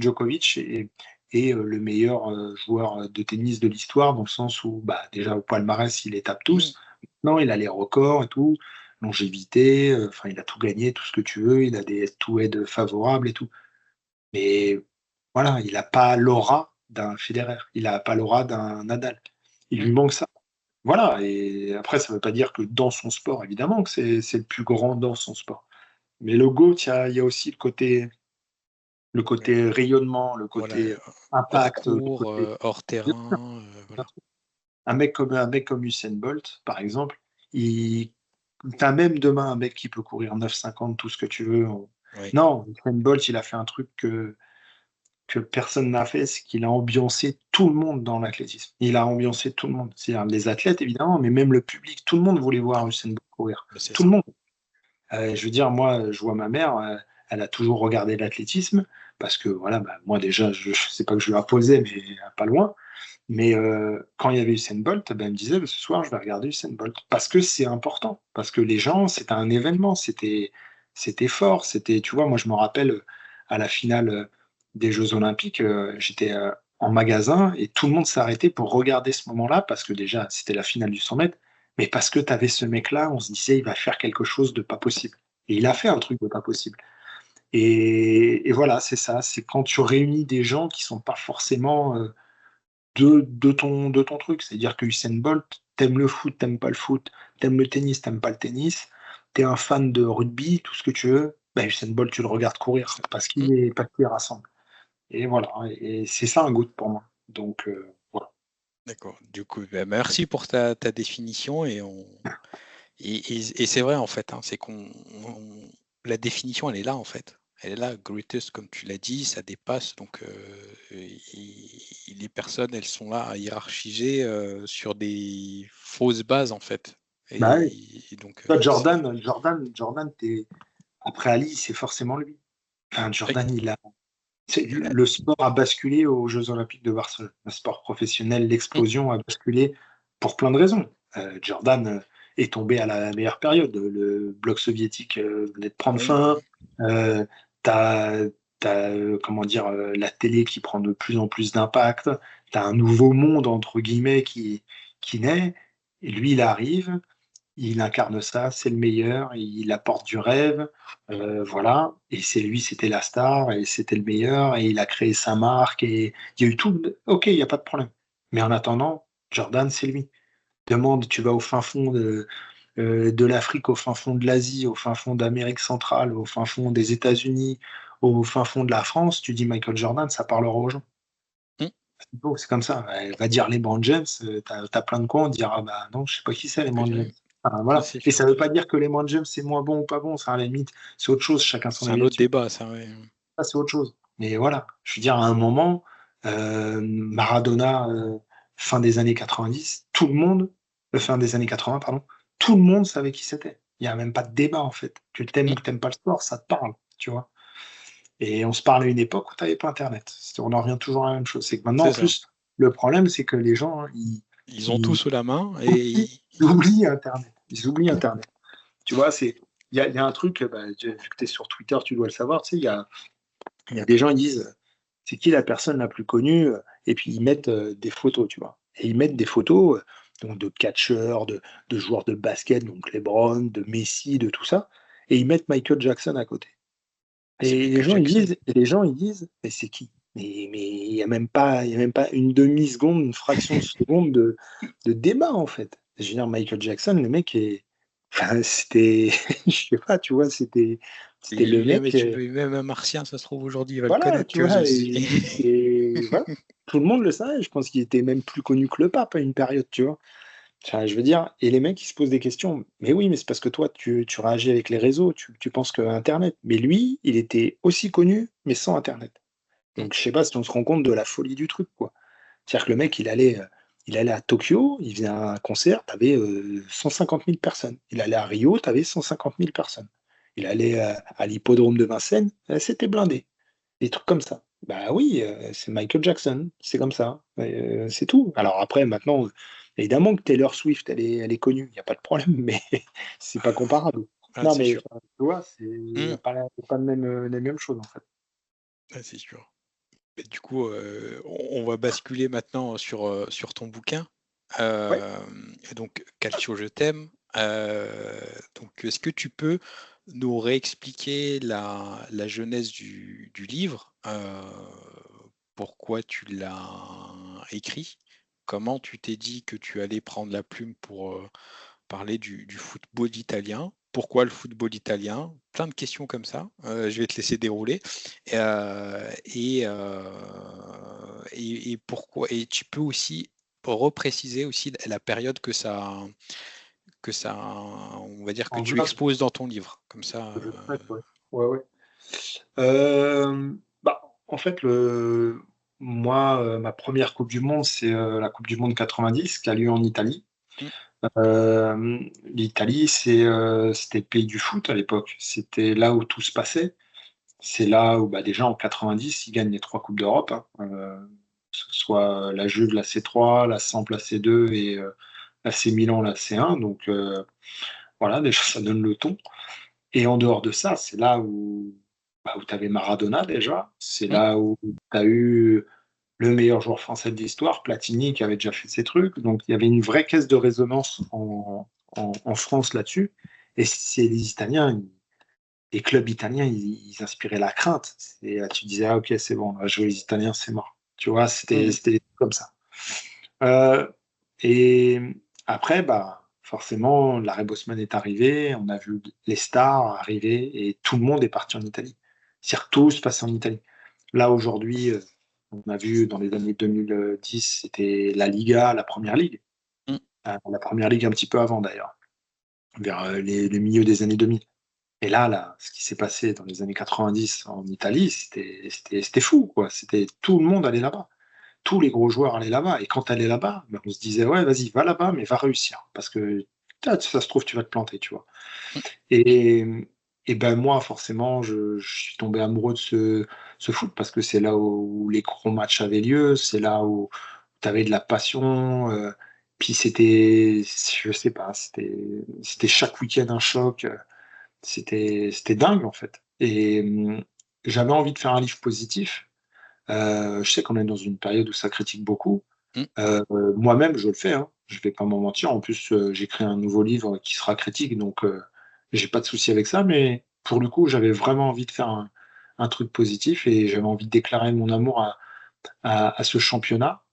Speaker 3: est le meilleur joueur de tennis de l'histoire, dans le sens où, bah, déjà, au palmarès, il les tape
Speaker 2: Hmm.
Speaker 3: tous. Non, il a les records et tout, longévité, enfin, il a tout gagné, tout ce que tu veux, il a des head-to-head favorables et tout. Mais voilà, il n'a pas l'aura d'un Federer, il n'a pas l'aura d'un Nadal. Il
Speaker 2: Hmm.
Speaker 3: lui manque ça. Voilà, et après, ça ne veut pas dire que dans son sport, évidemment, que c'est le plus grand dans son sport. Mais le GOAT, il y a aussi le
Speaker 2: Ouais.
Speaker 3: côté rayonnement, le
Speaker 2: Voilà.
Speaker 3: côté
Speaker 2: Hors
Speaker 3: impact, le
Speaker 2: cours,
Speaker 3: côté.
Speaker 2: hors terrain. Voilà.
Speaker 3: Un mec comme Usain Bolt, par exemple, il... t'as même demain un mec qui peut courir 9,50, tout ce que tu veux.
Speaker 2: Ouais.
Speaker 3: Non, Usain Bolt, il a fait un truc que personne n'a fait, c'est qu'il a ambiancé tout le monde dans l'athlétisme. Il a ambiancé tout le monde. C'est-à-dire les athlètes, évidemment, mais même le public. Tout le monde voulait voir
Speaker 2: Ouais.
Speaker 3: Usain Bolt courir.
Speaker 2: Mais c'est
Speaker 3: Tout le
Speaker 2: ça.
Speaker 3: monde. Je veux dire, moi, je vois ma mère, elle a toujours regardé l'athlétisme, parce que, voilà, bah, moi déjà, je sais pas que je lui imposais, mais pas loin. Mais quand il y avait Usain Bolt, ben, elle me disait, bah, ce soir, je vais regarder Usain Bolt. Parce que c'est important. Parce que les gens, c'était un événement. C'était fort. Tu vois, moi, je me rappelle à la finale des Jeux Olympiques, j'étais en magasin et tout le monde s'arrêtait pour regarder ce moment-là, parce que déjà, c'était la finale du 100 mètres. Mais parce que tu avais ce mec-là, on se disait, il va faire quelque chose de pas possible. Et il a fait un truc de pas possible. Et voilà, c'est ça. C'est quand tu réunis des gens qui sont pas forcément de ton truc. C'est-à-dire que Usain Bolt, t'aimes le foot, t'aimes pas le foot, t'aimes le tennis, t'aimes pas le tennis, t'es un fan de rugby, tout ce que tu veux, bah, Usain Bolt, tu le regardes courir
Speaker 2: Hmm.
Speaker 3: parce qu'il rassemble. Et voilà, et c'est ça un goût pour moi. Donc, voilà.
Speaker 2: D'accord. Du coup, bah, merci pour ta définition et c'est vrai en fait, hein, c'est la définition elle est là en fait. Elle est là, greatest comme tu l'as dit, ça dépasse donc les personnes elles sont là à hiérarchiser sur des fausses bases en fait.
Speaker 3: Bah oui.
Speaker 2: Et donc
Speaker 3: Toi, Jordan, après Ali, c'est forcément lui. Enfin,
Speaker 2: oui,
Speaker 3: Jordan, le sport a basculé aux Jeux Olympiques de Barcelone. Le sport professionnel,
Speaker 2: mm,
Speaker 3: l'explosion a basculé pour plein de raisons. Jordan est tombé à la meilleure période. Le bloc soviétique venait de prendre
Speaker 2: oui,
Speaker 3: fin. T'as, comment dire, la télé qui prend de plus en plus d'impact. T'as un nouveau monde, entre guillemets, qui naît. Et lui, il arrive. Il incarne ça, c'est le meilleur, il apporte du rêve, voilà. Et c'est lui, c'était la star, et c'était le meilleur, et il a créé sa marque, et il y a eu tout. Ok, il n'y a pas de problème. Mais en attendant, Jordan, c'est lui. Demande, tu vas au fin fond de l'Afrique, au fin fond de l'Asie, au fin fond d'Amérique centrale, au fin fond des États-Unis, au fin fond de la France, tu dis Michael Jordan, ça parlera aux gens.
Speaker 2: mm,
Speaker 3: C'est comme ça. Elle va dire LeBron James, t'as plein de cons, on dira, bah non, je sais pas qui c'est, LeBron James. Enfin,
Speaker 2: ça
Speaker 3: voilà.
Speaker 2: c'est
Speaker 3: Et
Speaker 2: sûr.
Speaker 3: ça veut pas dire que LeBron James c'est moins bon ou pas bon, ça à la limite, c'est autre chose, chacun son
Speaker 2: C'est un
Speaker 3: avis
Speaker 2: autre
Speaker 3: là-dessus.
Speaker 2: débat, ça, ouais.
Speaker 3: Ça, c'est autre chose. Mais voilà, je veux dire, à un moment, Maradona, fin des années 90, fin des années 80, pardon, tout le monde savait qui c'était. Il n'y a même pas de débat, en fait. Que t'aimes
Speaker 2: Mm.
Speaker 3: ou que t'aimes pas le sport, ça te parle, tu vois. Et on se parle à une époque où tu n'avais pas Internet. On en revient toujours à la même chose. C'est que maintenant, en
Speaker 2: C'est ça.
Speaker 3: plus, le problème, c'est que les gens, hein,
Speaker 2: Ils ont tout
Speaker 3: ils
Speaker 2: sous la main
Speaker 3: oublient, ils oublient Internet. Ils oublient Internet. Tu vois, il y a un truc, bah, vu que tu es sur Twitter, tu dois le savoir, tu sais, il y a des gens, ils disent, c'est qui la personne la plus connue? Et puis ils mettent des photos, tu vois. Et ils mettent des photos donc de catcheurs, de joueurs de basket, donc LeBron, de Messi, de tout ça. Et ils mettent Michael Jackson à côté.
Speaker 2: c'est
Speaker 3: Et les
Speaker 2: Michael
Speaker 3: gens, ils
Speaker 2: Jackson.
Speaker 3: disent, mais c'est qui? Mais il y a même pas une demi-seconde, une fraction de seconde de débat, en fait. Je veux dire, Michael Jackson, le mec Enfin, c'était, je sais pas, tu vois, c'était le mec.
Speaker 2: Même un martien, ça se trouve aujourd'hui, il va le
Speaker 3: Voilà,
Speaker 2: connaître,
Speaker 3: tu
Speaker 2: tu vois,
Speaker 3: vois,
Speaker 2: aussi.
Speaker 3: et voilà. Tout le monde le savait. Je pense qu'il était même plus connu que le pape à une période, tu vois. Enfin, je veux dire, et les mecs, ils se posent des questions. Mais oui, mais c'est parce que toi, tu réagis avec les réseaux, tu penses que Internet. Mais lui, il était aussi connu, mais sans Internet.
Speaker 2: Mm.
Speaker 3: Donc, je sais pas si on se rend compte de la folie du truc, quoi. C'est-à-dire que le mec, il allait à Tokyo, il faisait un concert, t'avais 150 000 personnes. Il allait à Rio, t'avais 150 000 personnes. Il allait à l'hippodrome de Vincennes, c'était blindé. Des trucs comme ça. Bah oui, c'est Michael Jackson, c'est comme ça. C'est tout. Alors après, maintenant, évidemment que Taylor Swift, elle est connue, il n'y a pas de problème, mais c'est pas comparable.
Speaker 2: Ah,
Speaker 3: Non,
Speaker 2: c'est
Speaker 3: mais
Speaker 2: sûr.
Speaker 3: enfin, tu vois, il n'y
Speaker 2: Mm.
Speaker 3: a pas de même, les mêmes choses, en fait.
Speaker 2: Ah, c'est sûr. Mais du coup, on va basculer maintenant sur ton bouquin.
Speaker 3: Ouais.
Speaker 2: Et donc, Calcio, je t'aime. Donc, est-ce que tu peux nous réexpliquer la genèse du livre, pourquoi tu l'as écrit, comment tu t'es dit que tu allais prendre la plume pour parler du football italien, pourquoi le football italien, plein de questions comme ça. Je vais te laisser dérouler. Et pourquoi, et tu peux aussi repréciser aussi la période que ça, on va dire que tu
Speaker 3: Englobe,
Speaker 2: exposes dans ton livre, comme ça.
Speaker 3: que je traite, ouais. Ouais, ouais. Bah, en fait, moi, ma première Coupe du Monde, c'est la Coupe du Monde 90 qui a lieu en Italie.
Speaker 2: Mm,
Speaker 3: L'Italie, c'était le pays du foot à l'époque. C'était là où tout se passait. C'est là où, bah, déjà en 90, ils gagnent les trois Coupes d'Europe, hein. Que ce soit la Juve, la C3, la Samp, la C2 et la C Milan, la C1. Donc voilà, déjà, ça donne le ton. Et en dehors de ça, c'est là où tu avais Maradona déjà. C'est
Speaker 2: mm,
Speaker 3: là où tu as eu le meilleur joueur français de l'histoire, Platini, qui avait déjà fait ses trucs. Donc il y avait une vraie caisse de résonance en France là-dessus. Et c'est les Italiens, les clubs italiens, ils inspiraient la crainte. Tu disais, ah ok, c'est bon, on va jouer les Italiens, c'est mort. Tu vois,
Speaker 2: mm.
Speaker 3: c'était comme ça. Euh, et après, bah, forcément, l'arrêt Bosman est arrivé, on a vu les stars arriver et tout le monde est parti en Italie. C'est-à-dire tout se passe en Italie. Là, aujourd'hui, on a vu dans les années 2010, c'était la Liga, la Première Ligue.
Speaker 2: Mm.
Speaker 3: La Première Ligue un petit peu avant d'ailleurs, vers les milieux des années 2000. Et là, ce qui s'est passé dans les années 90 en Italie, c'était fou, quoi. C'était tout le monde allait là-bas. Tous les gros joueurs allaient là-bas. Et quand tu allais là-bas, ben, on se disait, ouais, vas-y, va là-bas, mais va réussir. Parce que ça se trouve, tu vas te planter, tu vois. Et, et ben moi, forcément, je suis tombé amoureux de ce foot parce que c'est là où les gros matchs avaient lieu, c'est là où tu avais de la passion. Puis je sais pas, c'était chaque week-end un choc. C'était dingue, en fait. Et j'avais envie de faire un livre positif. Je sais qu'on est dans une période où ça critique beaucoup.
Speaker 2: Mm.
Speaker 3: Moi-même, je le fais, hein. Je vais pas m'en mentir. En plus, j'écris un nouveau livre qui sera critique, donc j'ai pas de souci avec ça. Mais pour le coup, j'avais vraiment envie de faire un truc positif et j'avais envie de déclarer mon amour à ce championnat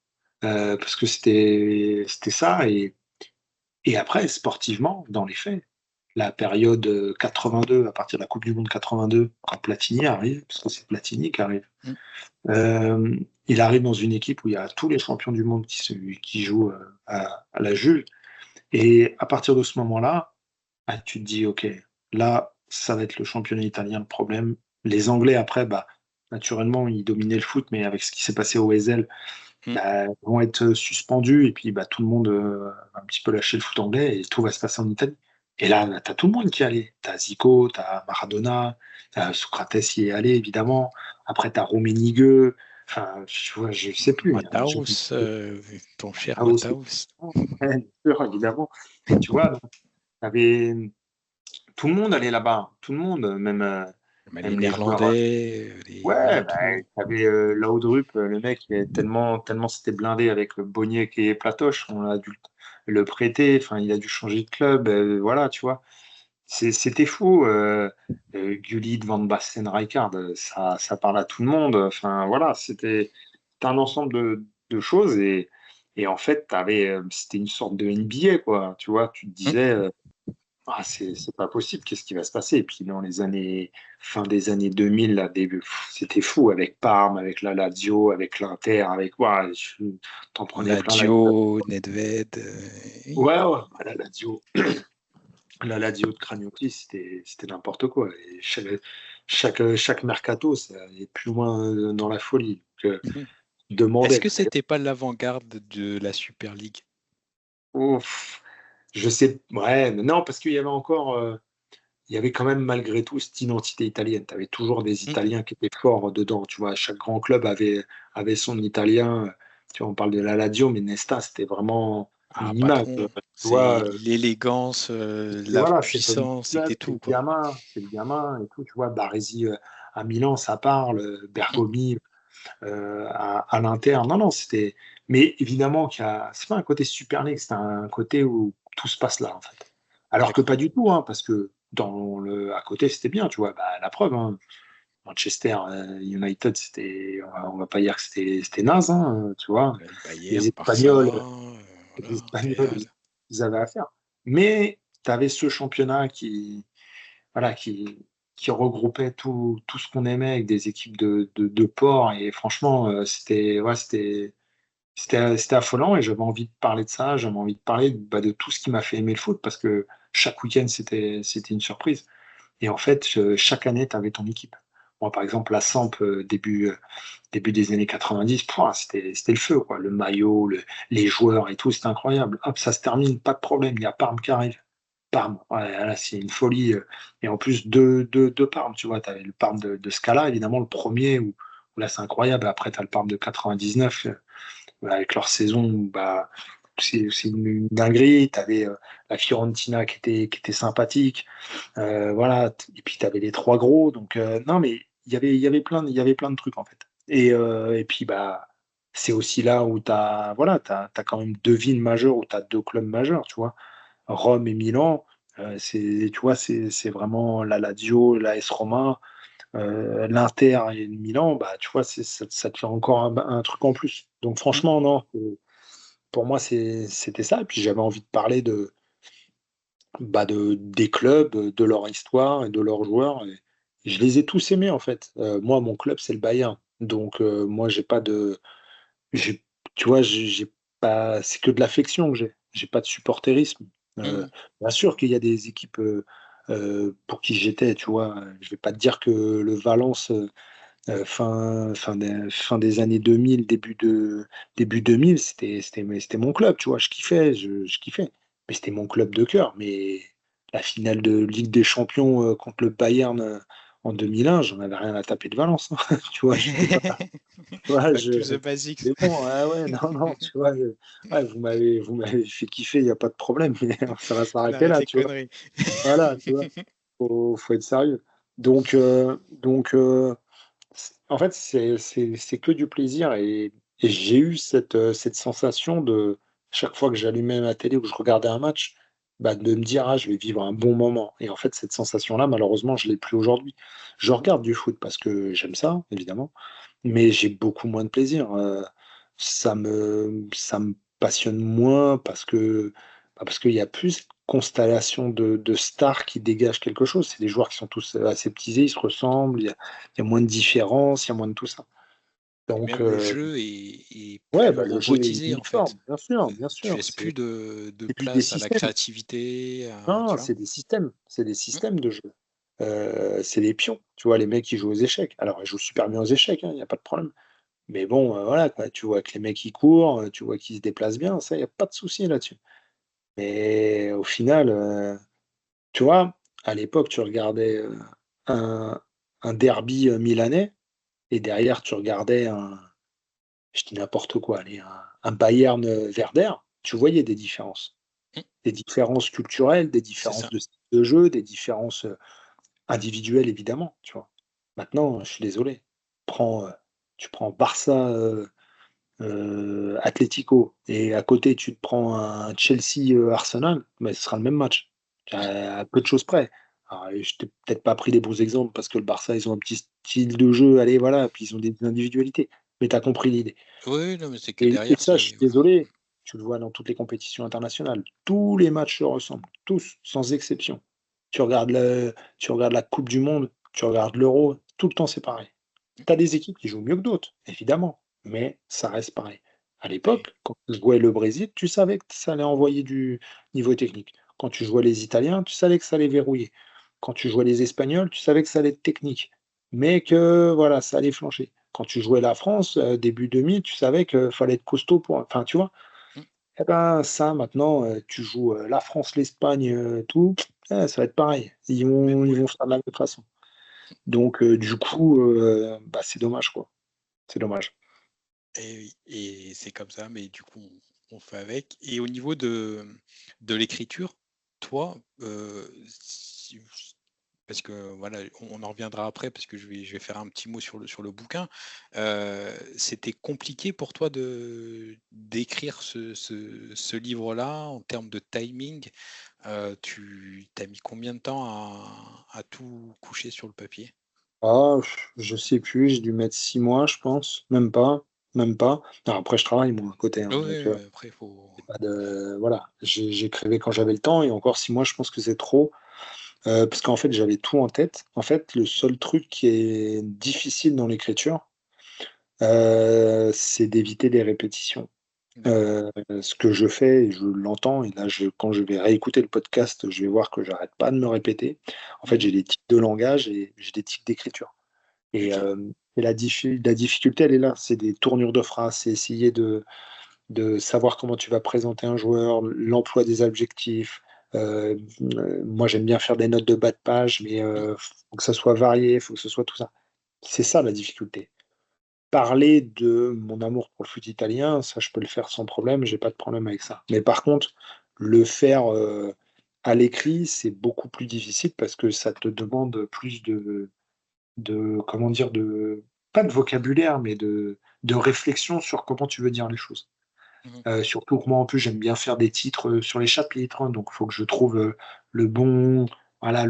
Speaker 3: parce que c'était ça. Et après, sportivement, dans les faits, la période 82, à partir de la Coupe du Monde 82, quand Platini arrive, parce que c'est Platini qui arrive,
Speaker 2: Mm.
Speaker 3: il arrive dans une équipe où il y a tous les champions du monde qui jouent à la Juve. Et à partir de ce moment-là, ah, tu te dis, OK, là, ça va être le championnat italien le problème. Les Anglais, après, bah, naturellement, ils dominaient le foot, mais avec ce qui s'est passé au Ezel,
Speaker 2: Mm.
Speaker 3: bah, vont être suspendus. Et puis, bah, tout le monde va un petit peu lâcher le foot anglais et tout va se passer en Italie. Et là, tu as tout le monde qui est allé. Tu as Zico, tu as Maradona, Socrates y est allé, évidemment. Après, tu as Rummenigge. Enfin, tu vois, je sais plus.
Speaker 2: Mataus, ton cher
Speaker 3: Ah, aussi.
Speaker 2: Mataus.
Speaker 3: Ouais, bien sûr, évidemment. Et tu vois, donc, t'avais tout le monde allait là-bas. Tout le monde, même,
Speaker 2: Mais les
Speaker 3: même les joueurs.
Speaker 2: Néerlandais,
Speaker 3: Ouais,
Speaker 2: voilà,
Speaker 3: bah,
Speaker 2: tout le monde.
Speaker 3: t'avais Laudrup, le mec, tellement c'était blindé avec Boniek et Platoche, on a dû le prêter, enfin, il a dû changer de club, voilà, tu vois. C'était fou. Gullit, Van Basten, Rijkaard, ça parle à tout le monde. Enfin, voilà, c'était un ensemble de choses et en fait, c'était une sorte de NBA, quoi. Tu vois, tu te
Speaker 2: Mm.
Speaker 3: disais, C'est pas possible, qu'est-ce qui va se passer? Et puis dans fin des années 2000, là, c'était fou avec Parme, avec la Lazio, avec l'Inter, avec ouais, t'en prenais plein la gueule.
Speaker 2: Lazio, Nedved.
Speaker 3: Ouais, ouais, la Lazio de Cragnotti, c'était n'importe quoi. Et chaque mercato, ça est plus loin dans la folie. Donc,
Speaker 2: Est-ce
Speaker 3: demandait.
Speaker 2: que c'était pas l'avant-garde de la Super League?
Speaker 3: Ouf, je sais, ouais, mais non, parce qu'il y avait encore, il y avait quand même malgré tout cette identité italienne. Tu avais toujours des
Speaker 2: Mm.
Speaker 3: Italiens qui étaient forts dedans. Tu vois, chaque grand club avait son Italien. Tu vois, on parle de la Lazio, mais Nesta, c'était vraiment
Speaker 2: Ah,
Speaker 3: une image.
Speaker 2: patron,
Speaker 3: Tu vois,
Speaker 2: c'est l'élégance,
Speaker 3: et
Speaker 2: la
Speaker 3: voilà, c'est Tony
Speaker 2: puissance,
Speaker 3: Club,
Speaker 2: c'était tout, quoi.
Speaker 3: c'est le gamin et tout. Tu vois, Baresi à Milan, ça parle.
Speaker 2: Mm.
Speaker 3: Bergomi à l'Inter. Non, non, c'était. Mais évidemment c'est pas un côté Super League, c'est un côté où tout se passe là, en fait. Alors que
Speaker 2: D'accord.
Speaker 3: pas du tout, hein, parce que à côté, c'était bien, tu vois. Bah, la preuve, hein, Manchester United, on va pas dire que c'était naze, hein, tu vois.
Speaker 2: Le
Speaker 3: Les
Speaker 2: Bayern, Barça,
Speaker 3: Espagnols, les
Speaker 2: voilà,
Speaker 3: Espagnols,
Speaker 2: Real.
Speaker 3: ils avaient affaire. Mais tu avais ce championnat voilà, qui regroupait tout ce qu'on aimait avec des équipes de port. Et franchement, c'était affolant et j'avais envie de parler de ça. J'avais envie de parler de tout ce qui m'a fait aimer le foot parce que chaque week-end, c'était une surprise. Et en fait, chaque année, tu avais ton équipe. Moi, par exemple, la Samp, début des années 90, pouah, c'était le feu, quoi. Le maillot, les joueurs et tout, c'était incroyable. Hop, ça se termine, pas de problème. Il y a Parme qui arrive. Parme, ouais, là, c'est une folie. Et en plus, deux Parme, tu vois. Tu avais le Parme de Scala, évidemment, le premier, où là, c'est incroyable. Après, tu as le Parme de 99, avec leur saison, bah, c'est une dinguerie. Tu avais la Fiorentina qui était sympathique. Voilà. Et puis, tu avais les trois gros. Donc, non, mais il y avait plein de trucs, en fait. Et puis, bah, c'est aussi là où voilà, t'as quand même deux villes majeures, où tu as deux clubs majeurs, tu vois. Rome et Milan, tu vois, c'est vraiment la Lazio, la S Roma, l'Inter et le Milan, bah, tu vois, ça te fait encore un truc en plus. Donc
Speaker 2: Mm.
Speaker 3: franchement, non, pour moi, c'était ça. Et puis j'avais envie de parler des clubs, de leur histoire et de leurs joueurs. Et je les ai tous aimés, en fait. Moi, mon club, c'est le Bayern. Donc moi, j'ai pas de... j'ai- Tu vois, j'ai pas... c'est que de l'affection que j'ai. J'ai pas de supporterisme. Euh,
Speaker 2: Mm.
Speaker 3: Bien sûr qu'il y a des équipes pour qui j'étais, tu vois. Je vais pas te dire que le Valence, fin des années 2000, début 2000, c'était mon club, tu vois. Je kiffais, je kiffais. Mais c'était mon club de cœur. Mais la finale de Ligue des Champions contre le Bayern en 2001, j'en avais rien à taper de Valence, hein. Tu vois, j'étais pas. Ouais,
Speaker 2: Back to the basics.
Speaker 3: c'est bon, ouais, ouais, non, non, tu vois, ouais, vous m'avez fait kiffer, il n'y a pas de problème, mais ça va
Speaker 2: On
Speaker 3: s'arrêter
Speaker 2: arrête
Speaker 3: là,
Speaker 2: les
Speaker 3: tu vois.
Speaker 2: conneries.
Speaker 3: Voilà, tu vois, faut être sérieux. Donc, en fait, c'est que du plaisir et j'ai eu cette sensation de chaque fois que j'allumais ma télé ou que je regardais un match, bah, de me dire, ah, je vais vivre un bon moment. Et en fait, cette sensation-là, malheureusement, je l'ai plus aujourd'hui. Je regarde du foot parce que j'aime ça, évidemment, mais j'ai beaucoup moins de plaisir. Ça me passionne moins parce qu'il y a plus constellation de stars qui dégagent quelque chose. C'est des joueurs qui sont tous aseptisés, ils se ressemblent, il y a moins de différence, il y a moins de tout ça.
Speaker 2: Et
Speaker 3: Donc,
Speaker 2: même le jeu est
Speaker 3: ouais,
Speaker 2: plus
Speaker 3: bah, le jeu est
Speaker 2: robotisé, en fait.
Speaker 3: uniforme, bien sûr, bien
Speaker 2: Tu
Speaker 3: sûr.
Speaker 2: laisses plus de
Speaker 3: C'est plus des
Speaker 2: place à la
Speaker 3: systèmes.
Speaker 2: créativité,
Speaker 3: Non,
Speaker 2: tu vois.
Speaker 3: c'est des
Speaker 2: Mm.
Speaker 3: systèmes de jeu. C'est des pions. Tu vois, les mecs qui jouent aux échecs. Alors, ils jouent super bien aux échecs, il n'y a pas de problème. Mais bon, voilà, quoi. Tu vois que les mecs, ils courent, tu vois qu'ils se déplacent bien, ça, il n'y a pas de souci là-dessus. Mais au final, tu vois, à l'époque, tu regardais un, un derby milanais, et derrière, tu regardais je dis n'importe quoi, allez, un Bayern Werder, tu voyais des différences.
Speaker 2: Mm.
Speaker 3: Des différences culturelles, des
Speaker 2: C'est
Speaker 3: différences
Speaker 2: ça.
Speaker 3: de style de jeu, des différences individuelles, évidemment, tu vois. Maintenant, je suis désolé. Prends, Tu prends Barça, Atlético, et à côté, tu te prends un Chelsea Arsenal, mais ce sera le même match. À peu de choses près. Alors, je t'ai peut-être pas pris des bons exemples parce que le Barça, ils ont un petit style de jeu, allez, voilà, puis ils ont des individualités. Mais tu as compris l'idée.
Speaker 2: Oui, non, mais c'est que
Speaker 3: Et
Speaker 2: derrière,
Speaker 3: ça, je suis
Speaker 2: c'est voilà.
Speaker 3: désolé. tu le vois dans toutes les compétitions internationales. Tous les matchs se ressemblent, tous, sans exception. Tu regardes la Coupe du Monde, tu regardes l'Euro, tout le temps c'est pareil. Tu as des équipes qui jouent mieux que d'autres, évidemment, mais ça reste pareil. À
Speaker 2: Oui.
Speaker 3: l'époque, quand tu jouais le Brésil, tu savais que ça allait envoyer du niveau technique. Quand tu jouais les Italiens, tu savais que ça allait verrouiller. Quand tu jouais les Espagnols, tu savais que ça allait être technique, mais que voilà, ça allait flancher. Quand tu jouais la France, début 2000, tu savais qu'il fallait être costaud pour. Enfin, tu vois.
Speaker 2: Mm.
Speaker 3: Eh ben, ça, maintenant, tu joues la France, l'Espagne, tout, ça va être pareil. Ils vont faire de la même façon. Donc, du coup, bah, c'est dommage, quoi. C'est dommage.
Speaker 2: Et oui, et c'est comme ça, mais du coup, on fait avec. Et au niveau de l'écriture, toi, parce que voilà, on en reviendra après, parce que je vais faire un petit mot sur le bouquin. C'était compliqué pour toi d'écrire ce livre-là en termes de timing. Tu as mis combien de temps à tout coucher sur le papier?
Speaker 3: Ah, je sais plus, j'ai dû mettre 6 mois, je pense. Même pas, même pas. Non, après, je travaille, moi, à côté, hein,
Speaker 2: Oui,
Speaker 3: donc
Speaker 2: après, il faut.
Speaker 3: pas de... Voilà, j'écrivais quand j'avais le temps, et encore 6 mois, je pense que c'est trop. Parce qu'en fait, j'avais tout en tête. En fait, le seul truc qui est difficile dans l'écriture, c'est d'éviter des répétitions.
Speaker 2: D'accord.
Speaker 3: Ce que je fais, et je l'entends, et là, quand je vais réécouter le podcast, je vais voir que j'arrête pas de me répéter. En fait,
Speaker 2: Mhm.
Speaker 3: j'ai des tics de langage et j'ai des tics d'écriture. Et,
Speaker 2: Ok.
Speaker 3: la difficulté, elle est là. C'est des tournures de phrases, c'est essayer de savoir comment tu vas présenter un joueur, l'emploi des adjectifs. Moi, j'aime bien faire des notes de bas de page, mais
Speaker 2: Mm.
Speaker 3: faut que ça soit varié, faut que ce soit tout ça. C'est ça la difficulté. Parler de mon amour pour le foot italien, ça, je peux le faire sans problème, j'ai pas de problème avec ça. Mais par contre, le faire à l'écrit, c'est beaucoup plus difficile parce que ça te demande plus comment dire, pas de vocabulaire, mais de réflexion sur comment tu veux dire les choses.
Speaker 2: Mhm.
Speaker 3: Surtout que moi, en plus, j'aime bien faire des titres sur les chapitres, hein, donc il faut que je trouve le bon, voilà,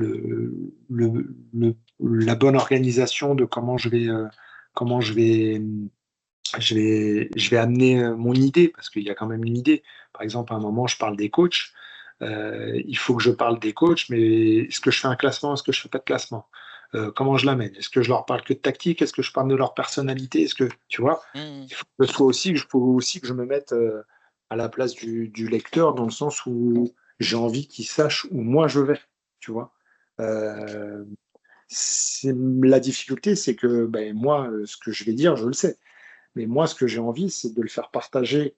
Speaker 3: la bonne organisation de comment je vais amener mon idée, parce qu'il y a quand même une idée. Par exemple, à un moment, je parle des coachs. Il faut que je parle des coachs, mais est-ce que je fais un classement? Est-ce que je fais pas de classement? Comment je l'amène? Est-ce que je leur parle que de tactique? Est-ce que je parle de leur personnalité? Est-ce que, tu vois,
Speaker 2: Mhm.
Speaker 3: il faut aussi que je me mette à la place du lecteur, dans le sens où j'ai envie qu'il sache où moi je vais, tu vois.
Speaker 2: Ok.
Speaker 3: Euh, la difficulté, c'est que ben, moi, ce que je vais dire, je le sais. Mais moi, ce que j'ai envie, c'est de le faire partager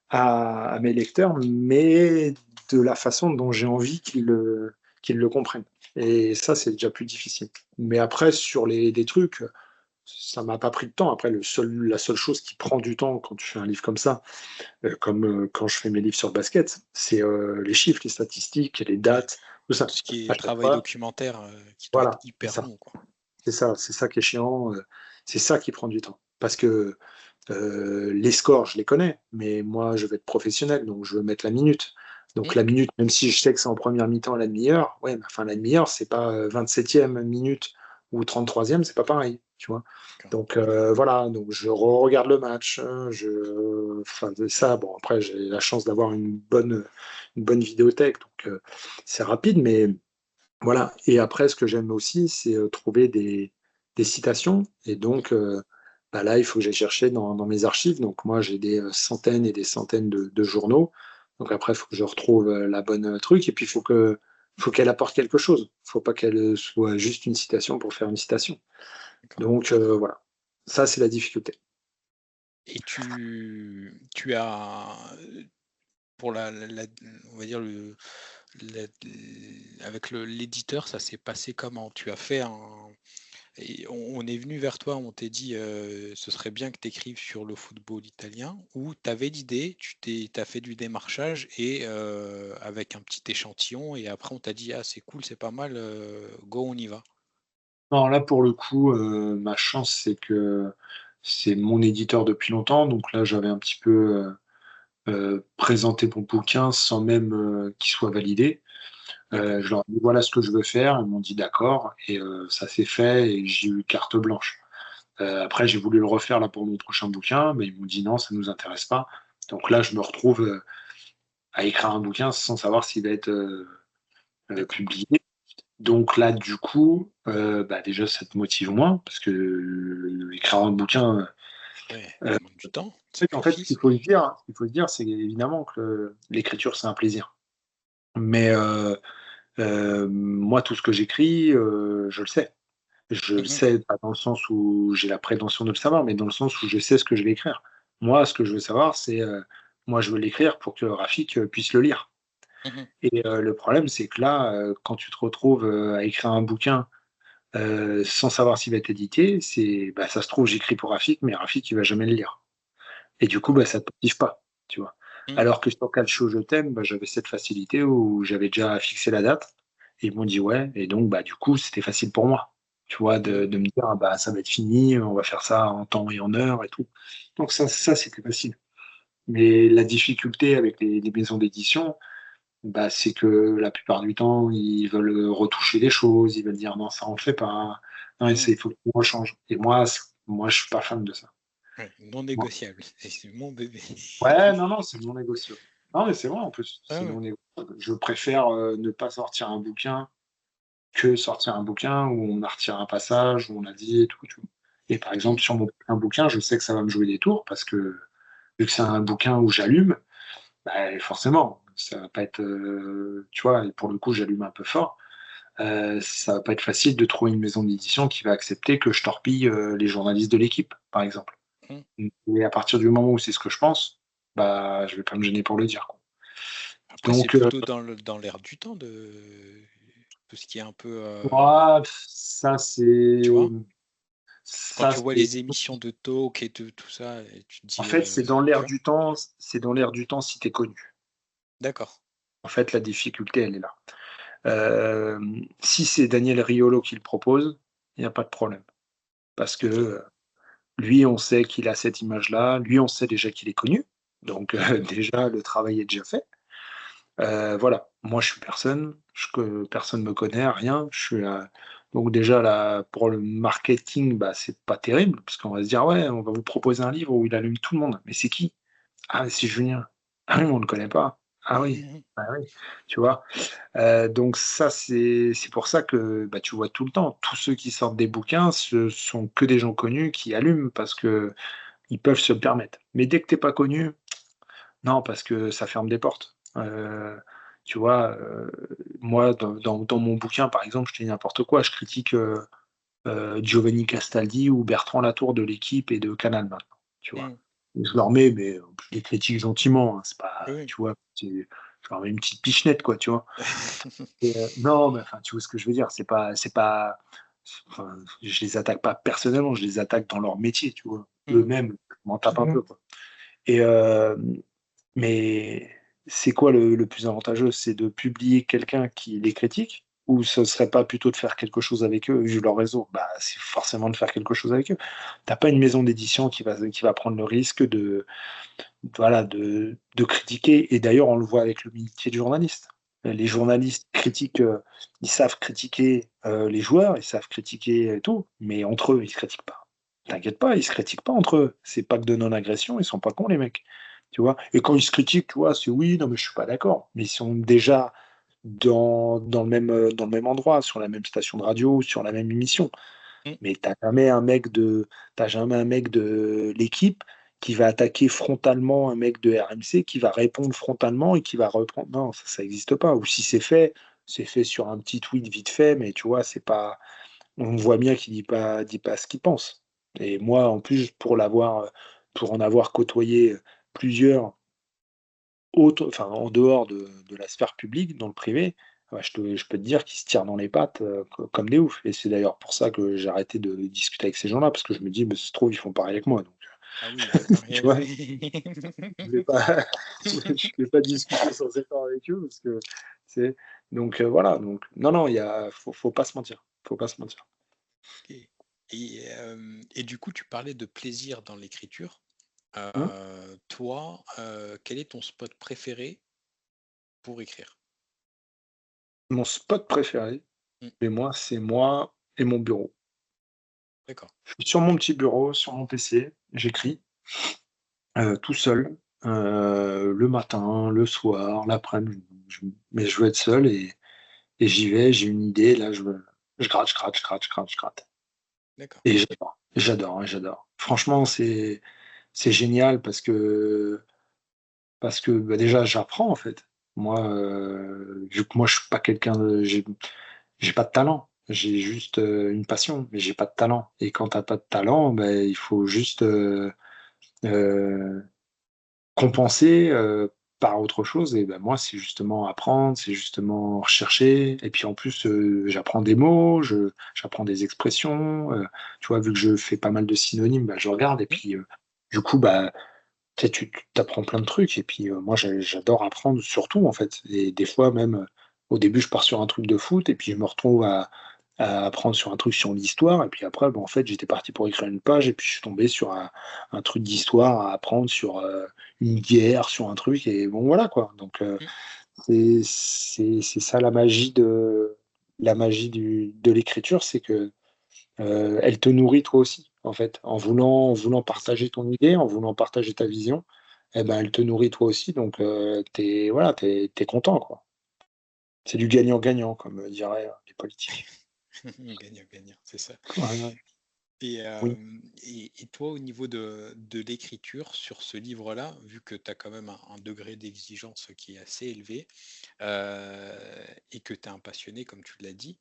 Speaker 3: à mes lecteurs, mais de la façon dont j'ai envie qu'ils le comprennent. Et ça, c'est déjà plus difficile. Mais après, sur les trucs, ça m'a pas pris de temps. Après, la seule chose qui prend du temps quand tu fais un livre comme ça, comme quand je fais mes livres sur le basket, c'est les chiffres, les statistiques, les
Speaker 2: Ouais.
Speaker 3: dates, tout ça.
Speaker 2: Tout ce qui
Speaker 3: À
Speaker 2: est
Speaker 3: chaque
Speaker 2: travail
Speaker 3: fois,
Speaker 2: documentaire qui doit être
Speaker 3: voilà, c'est
Speaker 2: hyper
Speaker 3: ça.
Speaker 2: long, quoi.
Speaker 3: C'est ça qui est chiant. C'est ça qui prend du temps. Parce que les scores, je les connais, mais moi, je veux être professionnel, donc je veux mettre la minute. Donc
Speaker 2: Mm.
Speaker 3: la minute, même si je sais que c'est en première mi-temps à la demi-heure, ouais, mais enfin la demi-heure, c'est pas 27e minute ou 33e, c'est pas pareil, tu vois.
Speaker 2: D'accord.
Speaker 3: Donc voilà, donc je regarde le match, enfin de ça, bon après j'ai la chance d'avoir une bonne vidéothèque, donc c'est rapide, mais voilà. Et après, ce que j'aime aussi, c'est trouver des citations. Et
Speaker 2: Mm.
Speaker 3: donc, bah là, il faut que j'aille chercher dans mes archives. Donc, moi, j'ai des centaines et des centaines de journaux. Donc, après, il faut que je retrouve la bonne truc. Et puis, il faut qu'elle apporte quelque chose. Il ne faut pas qu'elle soit juste une citation pour faire une citation.
Speaker 2: D'accord.
Speaker 3: Donc, voilà. Ça, c'est la difficulté.
Speaker 2: Et tu as, pour on va dire, la- avec l'éditeur, ça s'est passé comment? Tu as fait un. Et on est venu vers toi, on t'a dit ce serait bien que tu écrives sur le football italien, ou tu avais l'idée, t'as fait du démarchage et avec un petit échantillon, et après on t'a dit ah c'est cool, c'est pas mal, go on y va.
Speaker 3: Non, là, pour le coup, ma chance, c'est que c'est mon éditeur depuis longtemps. Donc là, j'avais un petit peu présenter mon bouquin sans même qu'il soit validé.
Speaker 2: D'accord.
Speaker 3: Je leur ai dit voilà ce que je veux faire, ils m'ont dit d'accord, et ça s'est fait, et j'ai eu carte blanche. Après, j'ai voulu le refaire là pour mon prochain bouquin, mais ils m'ont dit non, ça nous intéresse pas. Donc là, je me retrouve à écrire un bouquin sans savoir s'il va être publié. Donc là, du coup, déjà, ça te motive moins, parce que écrire un bouquin,
Speaker 2: Ouais,
Speaker 3: euh,
Speaker 2: demande du temps,
Speaker 3: en fait, ce qu'il
Speaker 2: sacrifice.
Speaker 3: faut se dire, c'est évidemment que l'écriture, c'est un plaisir. Mais moi, tout ce que j'écris, je le sais. Je le
Speaker 2: Mhm,
Speaker 3: sais, pas dans le sens où j'ai la prétention de le savoir, mais dans le sens où je sais ce que je vais écrire. Moi, ce que je veux savoir, c'est, moi, je veux l'écrire pour que Rafik puisse le lire.
Speaker 2: mhm.
Speaker 3: Et le problème, c'est que là, quand tu te retrouves à écrire un bouquin sans savoir s'il va être édité, ça se trouve, j'écris pour Rafik, mais Rafik, il va jamais le lire. Et du coup, ça te motive pas, tu vois.
Speaker 2: Mm.
Speaker 3: Alors que sur Calcio Je t'aime, j'avais cette facilité où j'avais déjà fixé la date, et ils m'ont dit ouais, et donc du coup, c'était facile pour moi, tu vois, de me dire ça va être fini, on va faire ça en temps et en heure et tout. Donc ça c'était facile. Mais la difficulté avec les maisons d'édition, c'est que la plupart du temps, ils veulent retoucher les choses, ils veulent dire non, ça on le fait pas, non,
Speaker 2: Mm.
Speaker 3: il faut qu'on change. Et moi, je suis pas fan de ça.
Speaker 2: Ouais, non négociable. C'est mon bébé.
Speaker 3: Ouais, non, non, c'est non négociable. Non, mais c'est vrai, en plus,
Speaker 2: Ah
Speaker 3: c'est
Speaker 2: ouais.
Speaker 3: non négociable. Je préfère ne pas sortir un bouquin que sortir un bouquin où on a retiré un passage, où on a dit et tout, tout. Et par exemple,
Speaker 2: Mm.
Speaker 3: sur un bouquin, je sais que ça va me jouer des tours parce que vu que c'est un bouquin où j'allume, forcément, ça va pas être, tu vois, et pour le coup, j'allume un peu fort. Ça va pas être facile de trouver une maison d'édition qui va accepter que je torpille les journalistes de l'équipe, par exemple.
Speaker 2: Mm.
Speaker 3: Et à partir du moment où c'est ce que je pense, je vais pas me gêner pour le dire, quoi.
Speaker 2: Après, c'est
Speaker 3: Donc,
Speaker 2: plutôt dans l'air du temps de tout ce qui est un peu.
Speaker 3: ouah,
Speaker 2: Tu vois? Quand
Speaker 3: ça,
Speaker 2: tu vois
Speaker 3: c'est,
Speaker 2: les émissions de talk et tout ça, et tu te
Speaker 3: en
Speaker 2: dis.
Speaker 3: fait, c'est dans
Speaker 2: Tu
Speaker 3: l'air
Speaker 2: vois?
Speaker 3: du temps, c'est dans l'air du temps si t'es connu.
Speaker 2: D'accord.
Speaker 3: En fait, la difficulté, elle est là. Euh, Si c'est Daniel Riolo qui le propose, il n'y a pas de problème. Parce que
Speaker 2: Ok.
Speaker 3: lui, on sait qu'il a cette image-là. Lui, on sait déjà qu'il est connu. Donc,
Speaker 2: Mhm.
Speaker 3: déjà, le travail est déjà fait. Voilà. Moi, je suis personne. Personne me connaît, rien. Je suis là. Donc, déjà, là, pour le marketing, c'est pas terrible. Parce qu'on va se dire, ouais, on va vous proposer un livre où il allume tout le monde. Mais c'est qui? Ah, c'est Julien. Ah oui, on ne le connaît pas. Ah oui.
Speaker 2: Mhm.
Speaker 3: Bah oui, tu vois. Donc ça, c'est pour ça que tu vois tout le temps, tous ceux qui sortent des bouquins, ce sont que des gens connus qui allument parce que ils peuvent se le permettre. Mais dès que t'es pas connu, non, parce que ça ferme des portes. Tu vois, moi, dans mon bouquin, par exemple, je dis n'importe quoi, je critique Giovanni Castaldi ou Bertrand Latour de l'équipe et de Canal maintenant, tu vois.
Speaker 2: Mm.
Speaker 3: Je leur mets, mais je les critique gentiment, hein, c'est pas,
Speaker 2: Oui.
Speaker 3: tu vois, je leur mets une petite pichenette, quoi, tu vois. Non, mais enfin, tu vois ce que je veux dire. Enfin, je les attaque pas personnellement, je les attaque dans leur métier, tu vois.
Speaker 2: Mm.
Speaker 3: Eux-mêmes, je m'en tape un peu, quoi. Et mais c'est quoi le plus avantageux? C'est de publier quelqu'un qui les critique, ou ce serait pas plutôt de faire quelque chose avec eux, vu leur réseau? C'est forcément de faire quelque chose avec eux. T'as pas une maison d'édition qui va prendre le risque voilà, de critiquer. Et d'ailleurs, on le voit avec le métier de journaliste. Les journalistes critiquent, ils savent critiquer les joueurs, ils savent critiquer tout, mais entre eux, ils se critiquent pas. T'inquiète pas, ils se critiquent pas entre eux. C'est pas que de non-agression, ils sont pas cons, les mecs. Tu vois. Et quand ils se critiquent, tu vois, c'est oui, non, mais je suis pas d'accord. Mais ils sont déjà dans le même endroit, sur la même station de radio, sur la même émission.
Speaker 2: Mm.
Speaker 3: Mais t'as jamais un mec de l'équipe qui va attaquer frontalement un mec de RMC, qui va répondre frontalement et qui va reprendre. Non, ça n'existe pas. Ou si c'est fait sur un petit tweet vite fait, mais tu vois, c'est pas. On voit bien qu'il dit pas ce qu'il pense. Et moi, en plus, pour en avoir côtoyé plusieurs autres, enfin en dehors de la sphère publique, dans le privé, ouais, je peux te dire qu'ils se tirent dans les pattes comme des oufs. Et c'est d'ailleurs pour ça que j'ai arrêté de discuter avec ces gens-là, parce que je me dis, mais c'est trop, ils font pareil avec moi. Donc,
Speaker 2: Ah oui,
Speaker 3: tu
Speaker 2: ouais,
Speaker 3: vois,
Speaker 2: oui.
Speaker 3: je vais pas, je vais pas discuter sans effort avec eux, parce que c'est. Donc voilà. Donc non, non, faut pas se mentir. Faut pas se mentir.
Speaker 2: Et, et du coup, tu parlais de plaisir dans l'écriture.
Speaker 3: Hein.
Speaker 2: Toi, quel est ton spot préféré pour écrire?
Speaker 3: Mon spot préféré,
Speaker 2: Mm.
Speaker 3: et moi, c'est moi et mon bureau.
Speaker 2: D'accord.
Speaker 3: Je suis sur mon petit bureau, sur mon PC, j'écris tout seul. le matin, le soir, l'après-midi. Mais je veux être seul et j'y vais, j'ai une idée, là, je gratte, je gratte, je gratte, je gratte, je gratte.
Speaker 2: D'accord.
Speaker 3: Et j'adore, j'adore, ouais, j'adore. Franchement, c'est génial parce que bah, déjà, j'apprends en fait. Moi, vu que moi, je suis pas quelqu'un de. J'ai pas de talent. J'ai juste une passion, mais j'ai pas de talent. Et quand t'as pas de talent, ben, il faut juste euh, compenser par autre chose. Et ben, moi, c'est justement apprendre, c'est justement rechercher. Et puis en plus, j'apprends des mots, j'apprends des expressions. Tu vois, vu que je fais pas mal de synonymes, ben, je regarde. Et
Speaker 2: Mmh.
Speaker 3: puis, du coup, bah, tu sais, tu apprends plein de trucs. Et puis, moi, j'adore apprendre surtout, en fait. Et des fois, même, au début, je pars sur un truc de foot. Et puis, je me retrouve à apprendre sur un truc sur l'histoire. Et puis après, bon, en fait, j'étais parti pour écrire une page. Et puis, je suis tombé sur un truc d'histoire à apprendre sur une guerre, sur un truc. Et bon, voilà, quoi. Donc,
Speaker 2: Mmh.
Speaker 3: c'est ça la magie de l'écriture, c'est que elle te nourrit toi aussi, en fait. En voulant
Speaker 2: C'est ça.
Speaker 3: partager ton idée, en voulant partager ta vision, eh ben, elle te nourrit toi aussi, donc voilà, t'es content, quoi. C'est du gagnant-gagnant, comme diraient les politiques.
Speaker 2: Gagnant-gagnant, c'est ça.
Speaker 3: Ouais, ouais.
Speaker 2: Et,
Speaker 3: Oui.
Speaker 2: toi, au niveau de l'écriture sur ce livre-là, vu que tu as quand même un degré d'exigence qui est assez élevé, et que tu es un passionné, comme tu l'as dit,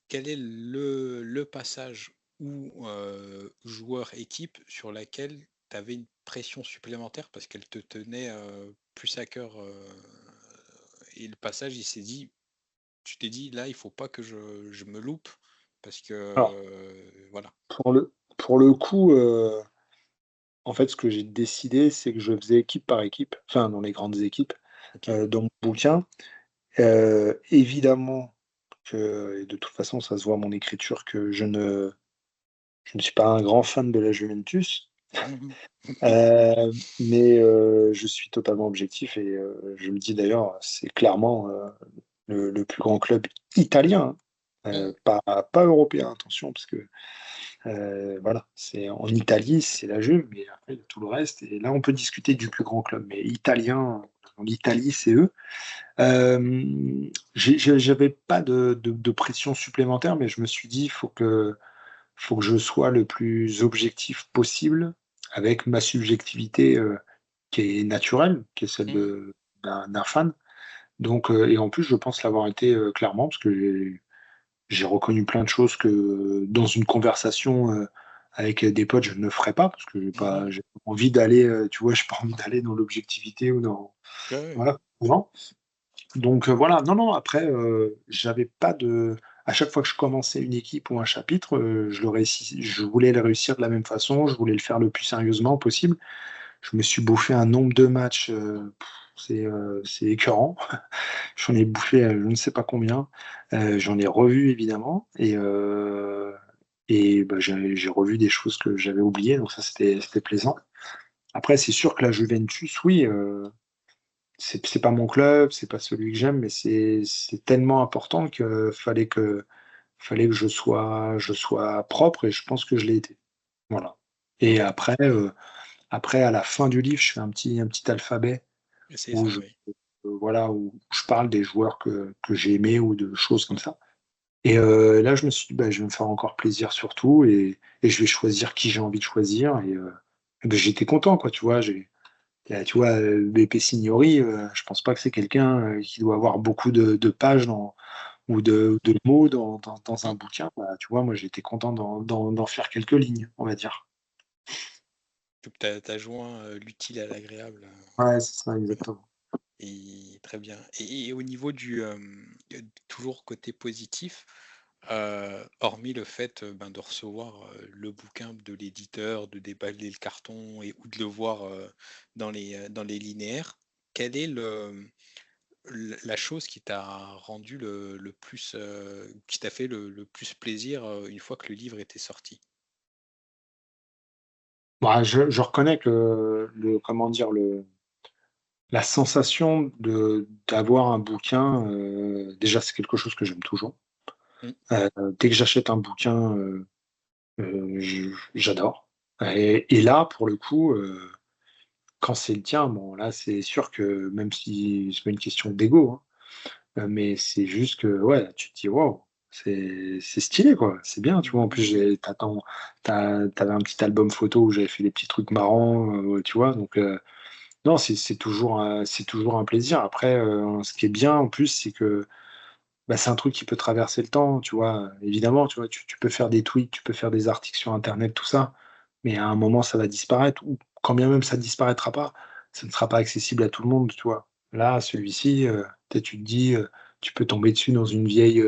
Speaker 2: quel est le passage ou joueur-équipe sur laquelle tu avais une pression supplémentaire parce qu'elle te tenait plus à cœur, et le passage, tu t'es dit, là, il faut pas que je me loupe parce que,
Speaker 3: Alors,
Speaker 2: voilà.
Speaker 3: pour le coup, en fait, ce que j'ai décidé, c'est que je faisais équipe par équipe, enfin, dans les grandes équipes,
Speaker 2: Ok.
Speaker 3: dans mon bouquin. Évidemment que et de toute façon, ça se voit à mon écriture que je ne suis pas un grand fan de la Juventus.
Speaker 2: Mhm.
Speaker 3: Mais je suis totalement objectif et je me dis d'ailleurs, c'est clairement le plus grand club italien, hein,
Speaker 2: Mhm.
Speaker 3: pas européen, attention, parce que voilà, c'est en Italie, c'est la Juve, mais après, il y a tout le reste. Et là, on peut discuter du plus grand club, mais italien, l'Italie, c'est eux. J'avais pas de pression supplémentaire, mais je me suis dit, faut que je sois le plus objectif possible avec ma subjectivité qui est naturelle, qui est celle
Speaker 2: Mhm.
Speaker 3: d'un fan. Donc, et en plus, je pense l'avoir été clairement, parce que j'ai reconnu plein de choses que dans une conversation avec des potes, je ne ferais pas, parce que
Speaker 2: Mhm.
Speaker 3: j'ai pas envie d'aller, tu vois, j'ai pas envie d'aller dans l'objectivité ou dans.
Speaker 2: Ouais, ouais.
Speaker 3: Voilà. Non. Donc voilà, non, non, après, j'avais pas de. À chaque fois que je commençais une équipe ou un chapitre, je voulais le réussir de la même façon, je voulais le faire le plus sérieusement possible. Je me suis bouffé un nombre de matchs, c'est écœurant. J'en ai bouffé je ne sais pas combien. J'en ai revu évidemment et bah, j'ai revu des choses que j'avais oubliées, donc ça c'était plaisant. Après, c'est sûr que la Juventus, oui, c'est pas mon club, c'est pas celui que j'aime, mais c'est tellement important que fallait que je sois propre et je pense que je l'ai été. Voilà. Et après, à la fin du livre, je fais un petit alphabet
Speaker 2: C'est
Speaker 3: où
Speaker 2: ça,
Speaker 3: je,
Speaker 2: oui.
Speaker 3: voilà, où je parle des joueurs que j'ai aimés ou de choses comme ça. Et là, je me suis dit, bah, je vais me faire encore plaisir surtout et je vais choisir qui j'ai envie de choisir. Et ben, j'étais content, quoi, tu vois. Tu vois, BP Signori, je pense pas que c'est quelqu'un qui doit avoir beaucoup de pages ou de mots dans un
Speaker 2: Mhm.
Speaker 3: bouquin. Bah, tu vois, moi, j'étais content d'en faire quelques lignes, on va dire.
Speaker 2: Tu as joint l'utile à l'agréable.
Speaker 3: Ouais, c'est ça,
Speaker 2: Voilà.
Speaker 3: exactement.
Speaker 2: Et très bien. Et au niveau toujours côté positif, hormis le fait ben, de recevoir le bouquin de l'éditeur, de déballer le carton ou de le voir dans les linéaires, quelle est la chose qui t'a rendu le plus, qui t'a fait le plus plaisir une fois que le livre était sorti?
Speaker 3: Bah, je reconnais que comment dire, la sensation d'avoir un bouquin, déjà, c'est quelque chose que j'aime toujours.
Speaker 2: Mm.
Speaker 3: Heu, Dès que j'achète un bouquin, j'adore et là, pour le coup, quand c'est le tien, bon, là, c'est sûr que même si c'est pas une question d'ego, hein, mais c'est juste que, ouais, tu te dis, wow, c'est stylé, quoi. C'est bien, tu vois. En plus, t'avais un petit album photo où j'avais fait des petits trucs marrants, tu vois. Donc, non, c'est toujours un plaisir. Après, ce qui est bien en plus, c'est que bah, c'est un truc qui peut traverser le temps, tu vois. Évidemment, tu vois, tu peux faire des tweets, tu peux faire des articles sur Internet, tout ça, mais à un moment, ça va disparaître, ou quand bien même ça ne disparaîtra pas, ça ne sera pas accessible à tout le monde, tu vois. Là, celui-ci, peut-être tu te dis, tu peux tomber dessus dans une vieille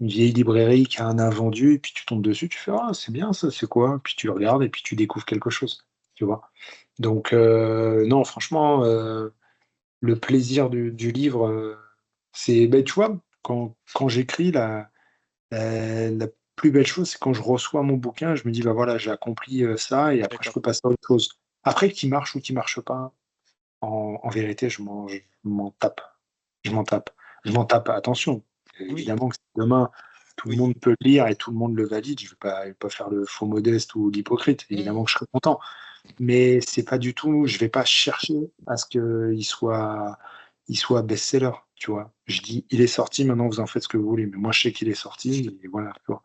Speaker 3: librairie qui a un invendu, et puis tu tombes dessus, tu fais, ah, c'est bien ça, c'est quoi? Puis tu regardes et puis tu découvres quelque chose, tu vois. Donc, non, franchement, le plaisir du livre, c'est, ben, tu vois, quand j'écris, la plus belle chose, c'est quand je reçois mon bouquin, je me dis, bah voilà, j'ai accompli ça et après je
Speaker 2: D'accord.
Speaker 3: peux passer à autre chose. Après, qu'il marche ou qu'il marche pas, en vérité, je m'en tape. Je m'en tape. Je m'en tape. Attention,
Speaker 2: Oui,
Speaker 3: évidemment que si demain tout le monde
Speaker 2: oui.
Speaker 3: peut le lire et tout le monde le valide, je vais pas faire le faux modeste ou l'hypocrite.
Speaker 2: Mmh.
Speaker 3: Évidemment que je serai content. Mais c'est pas du tout, je vais pas chercher à ce qu'il soit best-seller, tu vois. Je dis, il est sorti, maintenant vous en faites ce que vous voulez. Mais moi, je sais qu'il est sorti et voilà, tu vois.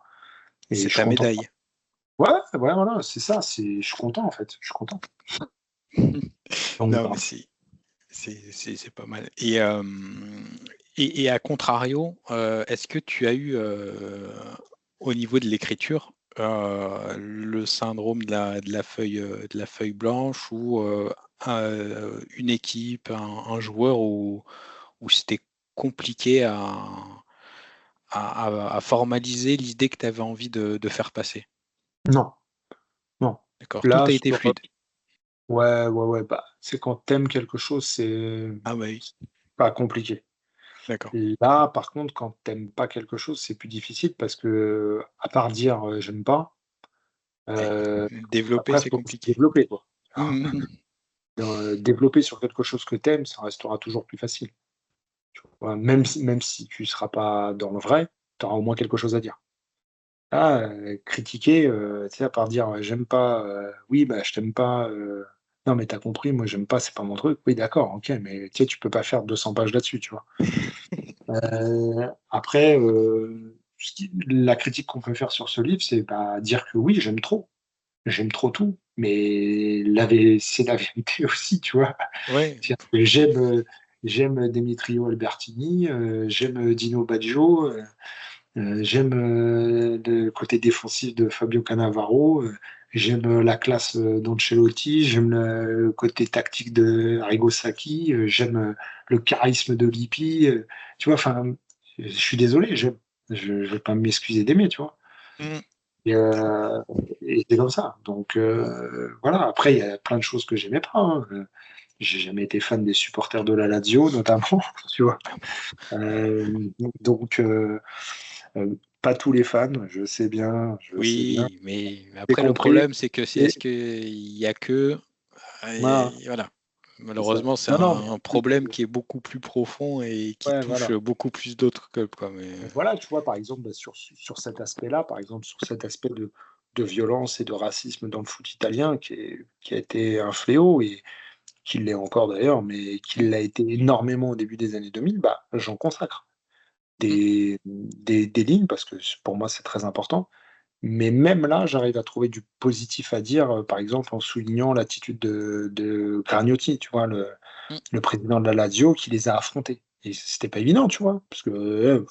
Speaker 3: Et je
Speaker 2: C'est
Speaker 3: suis
Speaker 2: ta
Speaker 3: content.
Speaker 2: médaille.
Speaker 3: Ouais, ouais, voilà, c'est ça. Je suis content en fait. Je suis content. Donc,
Speaker 2: Non,
Speaker 3: voilà.
Speaker 2: mais c'est pas mal. Et à contrario, est-ce que tu as eu, au niveau de l'écriture, le syndrome de la feuille blanche ou une équipe, un joueur où c'était compliqué à formaliser l'idée que tu avais envie de faire passer?
Speaker 3: Non, non.
Speaker 2: D'accord, tout
Speaker 3: Là,
Speaker 2: a été fluide.
Speaker 3: ouais, ouais, ouais, bah, c'est quand t'aimes quelque chose, c'est
Speaker 2: Ah bah oui,
Speaker 3: pas compliqué.
Speaker 2: d'accord.
Speaker 3: Là, par contre, quand t'aimes pas quelque chose, c'est plus difficile parce que, à part dire j'aime pas,
Speaker 2: Ouais,
Speaker 3: euh,
Speaker 2: développer,
Speaker 3: après,
Speaker 2: c'est
Speaker 3: faut se
Speaker 2: compliqué.
Speaker 3: développer, quoi.
Speaker 2: Mmh mh.
Speaker 3: Développer sur quelque chose que t'aimes, ça restera toujours plus facile. Tu vois, même si tu seras pas dans le vrai, tu auras au moins quelque chose à dire. Ah, critiquer, tu sais, à part dire, «J'aime pas», oui, bah, je t'aime pas, non, mais t'as compris, moi, j'aime pas, c'est pas mon truc. Oui, d'accord, OK, mais tu sais, tu peux pas faire 200 pages là-dessus, tu vois? Après, la critique qu'on peut faire sur ce livre, c'est, bah, dire que oui, j'aime trop tout, mais c'est la vérité aussi, tu vois?
Speaker 2: Ouais,
Speaker 3: C'est-à-dire que j'aime Demetrio Albertini, j'aime Dino Baggio, j'aime, le côté défensif de Fabio Cannavaro, j'aime, la classe, d'Ancelotti, j'aime le côté tactique de Arrigo Sacchi, j'aime, le charisme de Lippi, tu vois? Enfin, je suis désolé, j'aime. Je vais pas m'excuser d'aimer, tu vois?
Speaker 2: mmh,
Speaker 3: Et c'est comme ça. Donc voilà, après il y a plein de choses que j'aimais pas, hein, j'ai jamais été fan des supporters de la Lazio notamment, tu vois? Donc pas tous les fans, je sais bien.
Speaker 2: oui, mais
Speaker 3: J'ai
Speaker 2: après le
Speaker 3: compris
Speaker 2: problème, c'est que c'est
Speaker 3: et
Speaker 2: est-ce qu'il y a que
Speaker 3: voilà,
Speaker 2: et voilà.
Speaker 3: c'est ça.
Speaker 2: Malheureusement, c'est
Speaker 3: Non, non, mais
Speaker 2: un
Speaker 3: en plus,
Speaker 2: problème qui est beaucoup plus profond et qui
Speaker 3: ouais,
Speaker 2: touche,
Speaker 3: voilà.
Speaker 2: beaucoup plus d'autres clubs, quoi, mais
Speaker 3: Donc voilà, tu vois, par exemple, bah, sur cet aspect-là, par exemple, sur cet aspect de violence et de racisme dans le foot italien qui a été un fléau et qui l'est encore d'ailleurs, mais qui
Speaker 2: mmh,
Speaker 3: l'a été énormément au début des années 2000, bah, j'en consacre
Speaker 2: mmh,
Speaker 3: des lignes parce que pour moi, c'est très important. Mais même là, j'arrive à trouver du positif à dire, par exemple, en soulignant l'attitude de Cargnotti, tu vois?
Speaker 2: mmh,
Speaker 3: Le président de la Lazio qui les a affrontés et c'était pas évident, tu vois? Parce que,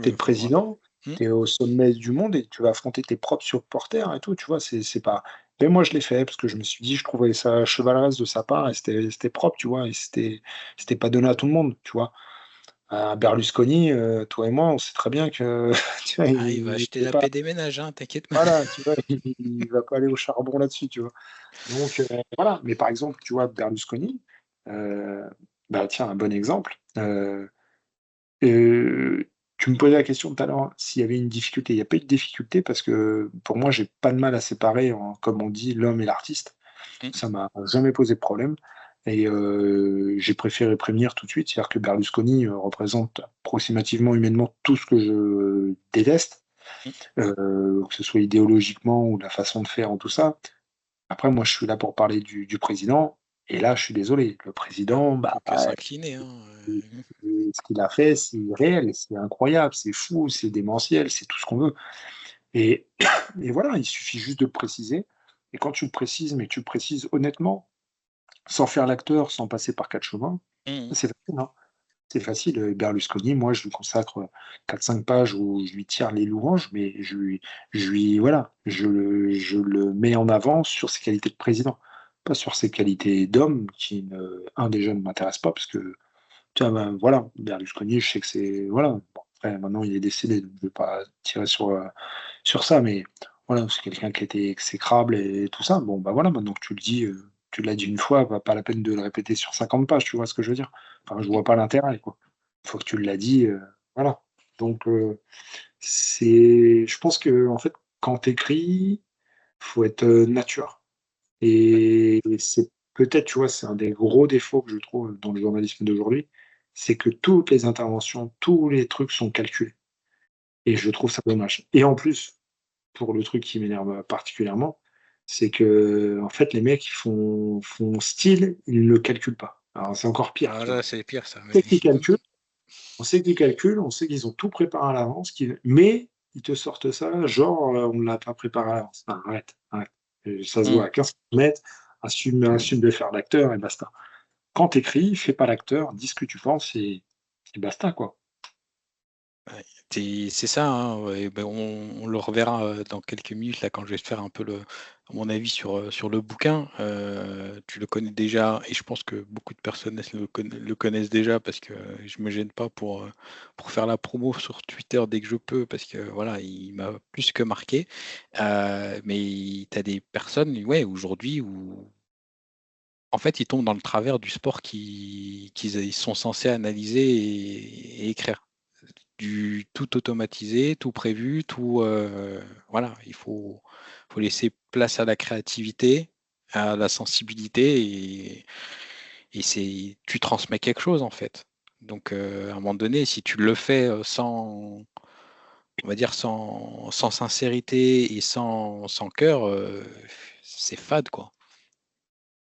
Speaker 3: tu
Speaker 2: il
Speaker 3: le
Speaker 2: faut voir.
Speaker 3: président,
Speaker 2: Mmh,
Speaker 3: tu es au sommet du monde et tu vas affronter tes propres supporters et tout, tu vois? C'est pas mais moi je l'ai fait parce que je me suis dit: «Je trouvais ça chevaleresque de sa part et c'était propre», tu vois? Et c'était pas donné à tout le monde, tu vois? Berlusconi, toi et moi, on sait très bien que, tu vois,
Speaker 2: ah, il va
Speaker 3: il
Speaker 2: acheter
Speaker 3: est
Speaker 2: la
Speaker 3: pas
Speaker 2: paix des ménages, hein, t'inquiète pas.
Speaker 3: voilà, tu vois? Il va pas aller au charbon là-dessus, tu vois? Donc voilà, mais par exemple, tu vois, Berlusconi, heu, bah, tiens, un bon exemple, tu me posais la question tout à l'heure, hein, s'il y avait une difficulté. Il y a pas eu de difficulté parce que pour moi, j'ai pas de mal à séparer en comme on dit, l'homme et l'artiste.
Speaker 2: Mmh,
Speaker 3: Ça m'a jamais posé de problème et j'ai préféré prévenir tout de suite. C'est-à-dire que Berlusconi, représente approximativement humainement tout ce que je déteste,
Speaker 2: mmh,
Speaker 3: que ce soit idéologiquement ou la façon de faire ou tout ça. Après, moi, je suis là pour parler du président Et là, je suis désolé, le président,
Speaker 2: On peut que s'incliner. Hein.
Speaker 3: ce qu'il a fait, c'est réel, c'est incroyable, c'est fou, c'est démentiel, c'est tout ce qu'on veut. Et, et voilà, il suffit juste de le préciser. Et quand tu le précises, mais tu le précises honnêtement, sans faire l'acteur, sans passer par quatre chemins,
Speaker 2: Mmh.
Speaker 3: c'est facile, hein. C'est facile. Berlusconi, moi, je lui consacre 4-5 pages où je lui tire les louanges, mais voilà, je le mets en avant sur ses qualités de président, pas sur ses qualités d'homme, qui, déjà ne m'intéresse pas, parce que, tu vois, ben, voilà, Berlusconi, je sais que c'est. Voilà. Bon, après, maintenant, il est décédé, donc je ne vais pas tirer sur ça, mais voilà, c'est quelqu'un qui était exécrable et tout ça. Bon, bah voilà, maintenant que tu le dis, tu l'as dit une fois, pas la peine de le répéter sur 50 pages, tu vois ce que je veux dire? Enfin, je vois pas l'intérêt, quoi. Une fois que tu l'as dit, voilà. Donc, je pense que en fait, quand tu écris, faut être, nature, et c'est peut-être, tu vois, c'est un des gros défauts que je trouve dans le journalisme d'aujourd'hui, c'est que toutes les interventions, tous les trucs sont calculés, et je trouve ça dommage, et en plus, pour le truc qui m'énerve particulièrement, c'est que en fait, les mecs, ils font style, ils ne le calculent pas. Alors c'est encore pire,
Speaker 2: Ah
Speaker 3: tu
Speaker 2: là,
Speaker 3: vois?
Speaker 2: c'est pire ça.
Speaker 3: On sait qu'ils calculent, on sait qu'ils calculent, on sait qu'ils ont tout préparé à l'avance, mais ils te sortent ça, genre, on ne l'a pas préparé à l'avance. Non, arrête, arrête. Ça se voit
Speaker 2: Mmh.
Speaker 3: à 15 km, assume de faire l'acteur et basta. Quand tu écris, fais pas l'acteur, dis ce que tu penses et basta, quoi.
Speaker 2: Ouais, c'est ça, hein, ouais, ben, on le reverra, dans quelques minutes là quand je vais te faire un peu mon avis sur le bouquin. Tu le connais déjà et je pense que beaucoup de personnes le connaissent déjà parce que je me gêne pas pour faire la promo sur Twitter dès que je peux parce que voilà, il m'a plus que marqué. Mais tu as des personnes, ouais, aujourd'hui où en fait, ils tombent dans le travers du sport qu'ils sont censés analyser et écrire. Du tout automatisé, tout prévu, tout, voilà, faut laisser place à la créativité, à la sensibilité et tu transmets quelque chose, en fait. Donc, à un moment donné, si tu le fais, sans on va dire sans sincérité et sans cœur, c'est fade, quoi.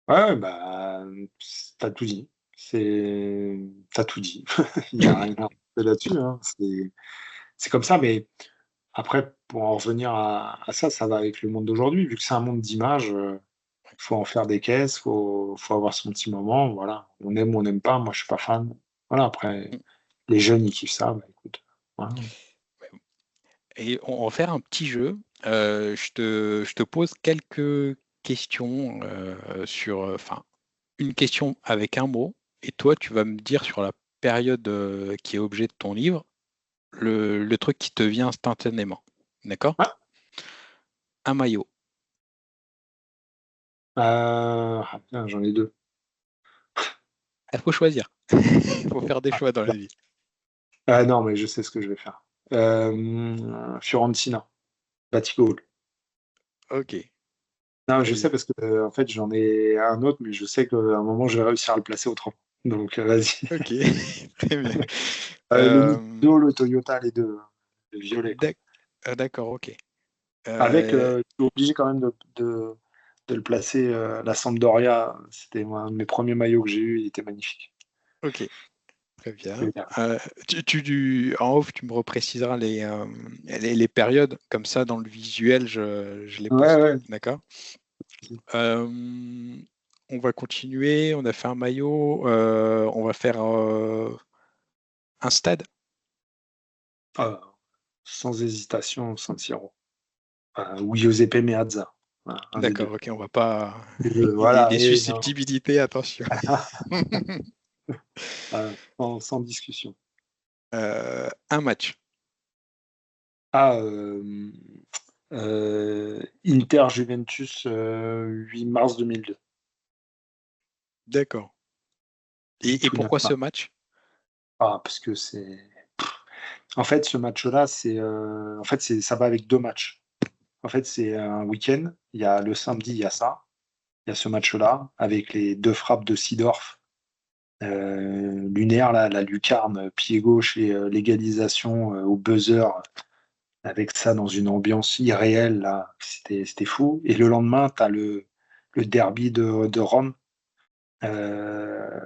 Speaker 3: Ouais, ouais, bah, tu tout dit. Tu tout dit. Il y a rien à rajouter là-dessus, hein. C'est comme ça, mais après, pour en revenir à ça, ça va avec le monde d'aujourd'hui. Vu que c'est un monde d'images, faut en faire des caisses, faut avoir son petit moment, voilà. On aime ou on n'aime pas, moi je suis pas fan. Voilà, après,
Speaker 2: Mmh.
Speaker 3: les jeunes, ils kiffent ça, bah écoute, voilà.
Speaker 2: Et on va faire un petit jeu. Je te pose quelques questions, enfin, une question avec un mot et toi, tu vas me dire sur la période, qui est objet de ton livre, le truc qui te vient instantanément. D'accord?
Speaker 3: Ouais,
Speaker 2: Un maillot.
Speaker 3: ah putain, j'en ai 2.
Speaker 2: Il faut choisir. Il faut faire des choix dans la vie.
Speaker 3: Ah non, mais je sais ce que je vais faire. Fiorentina, Batigol.
Speaker 2: OK,
Speaker 3: Non,
Speaker 2: très
Speaker 3: je sais
Speaker 2: bien.
Speaker 3: parce que, en fait, j'en ai un autre, mais je sais qu'à un moment, je vais réussir à le placer autrement. Donc, vas-y.
Speaker 2: OK, très bien.
Speaker 3: Le
Speaker 2: Hem,
Speaker 3: Nintendo, le Toyota, les 2, hein, le violet, quoi.
Speaker 2: d'ac d'accord, OK.
Speaker 3: Avec,
Speaker 2: Heu,
Speaker 3: je suis obligé quand même de le placer, la Sampdoria, c'était un de mes premiers maillots que j'ai eu, il était magnifique.
Speaker 2: OK. Très
Speaker 3: C'est
Speaker 2: bien.
Speaker 3: bien.
Speaker 2: En off, tu me repréciseras les périodes, comme ça dans le visuel, je les
Speaker 3: Ouais,
Speaker 2: poste.
Speaker 3: ouais.
Speaker 2: D'accord? Hem, on va continuer, on a fait un maillot, on va faire, un stade?
Speaker 3: Ah, sans hésitation, San Siro. Ou Giuseppe Meazza, voilà, un des
Speaker 2: D'accord,
Speaker 3: 2.
Speaker 2: OK, on va pas
Speaker 3: Voilà,
Speaker 2: les
Speaker 3: et non.
Speaker 2: susceptibilités, attention.
Speaker 3: Sans discussion.
Speaker 2: Un match.
Speaker 3: Ah, Inter-Juventus, 8 mars 2002.
Speaker 2: D'accord et
Speaker 3: Tout
Speaker 2: pourquoi ce
Speaker 3: Neymar.
Speaker 2: match?
Speaker 3: Ah, parce que en fait, ce match-là, ça va avec 2 matchs. En fait, c'est un week-end. Il y a le samedi, il y a ça. Il y a ce match-là avec les 2 frappes de Seedorf, lunaire là, la lucarne, pied gauche et l'égalisation, au buzzer, avec ça dans une ambiance irréelle là, c'était fou. Et le lendemain, tu as le derby de Rome euh,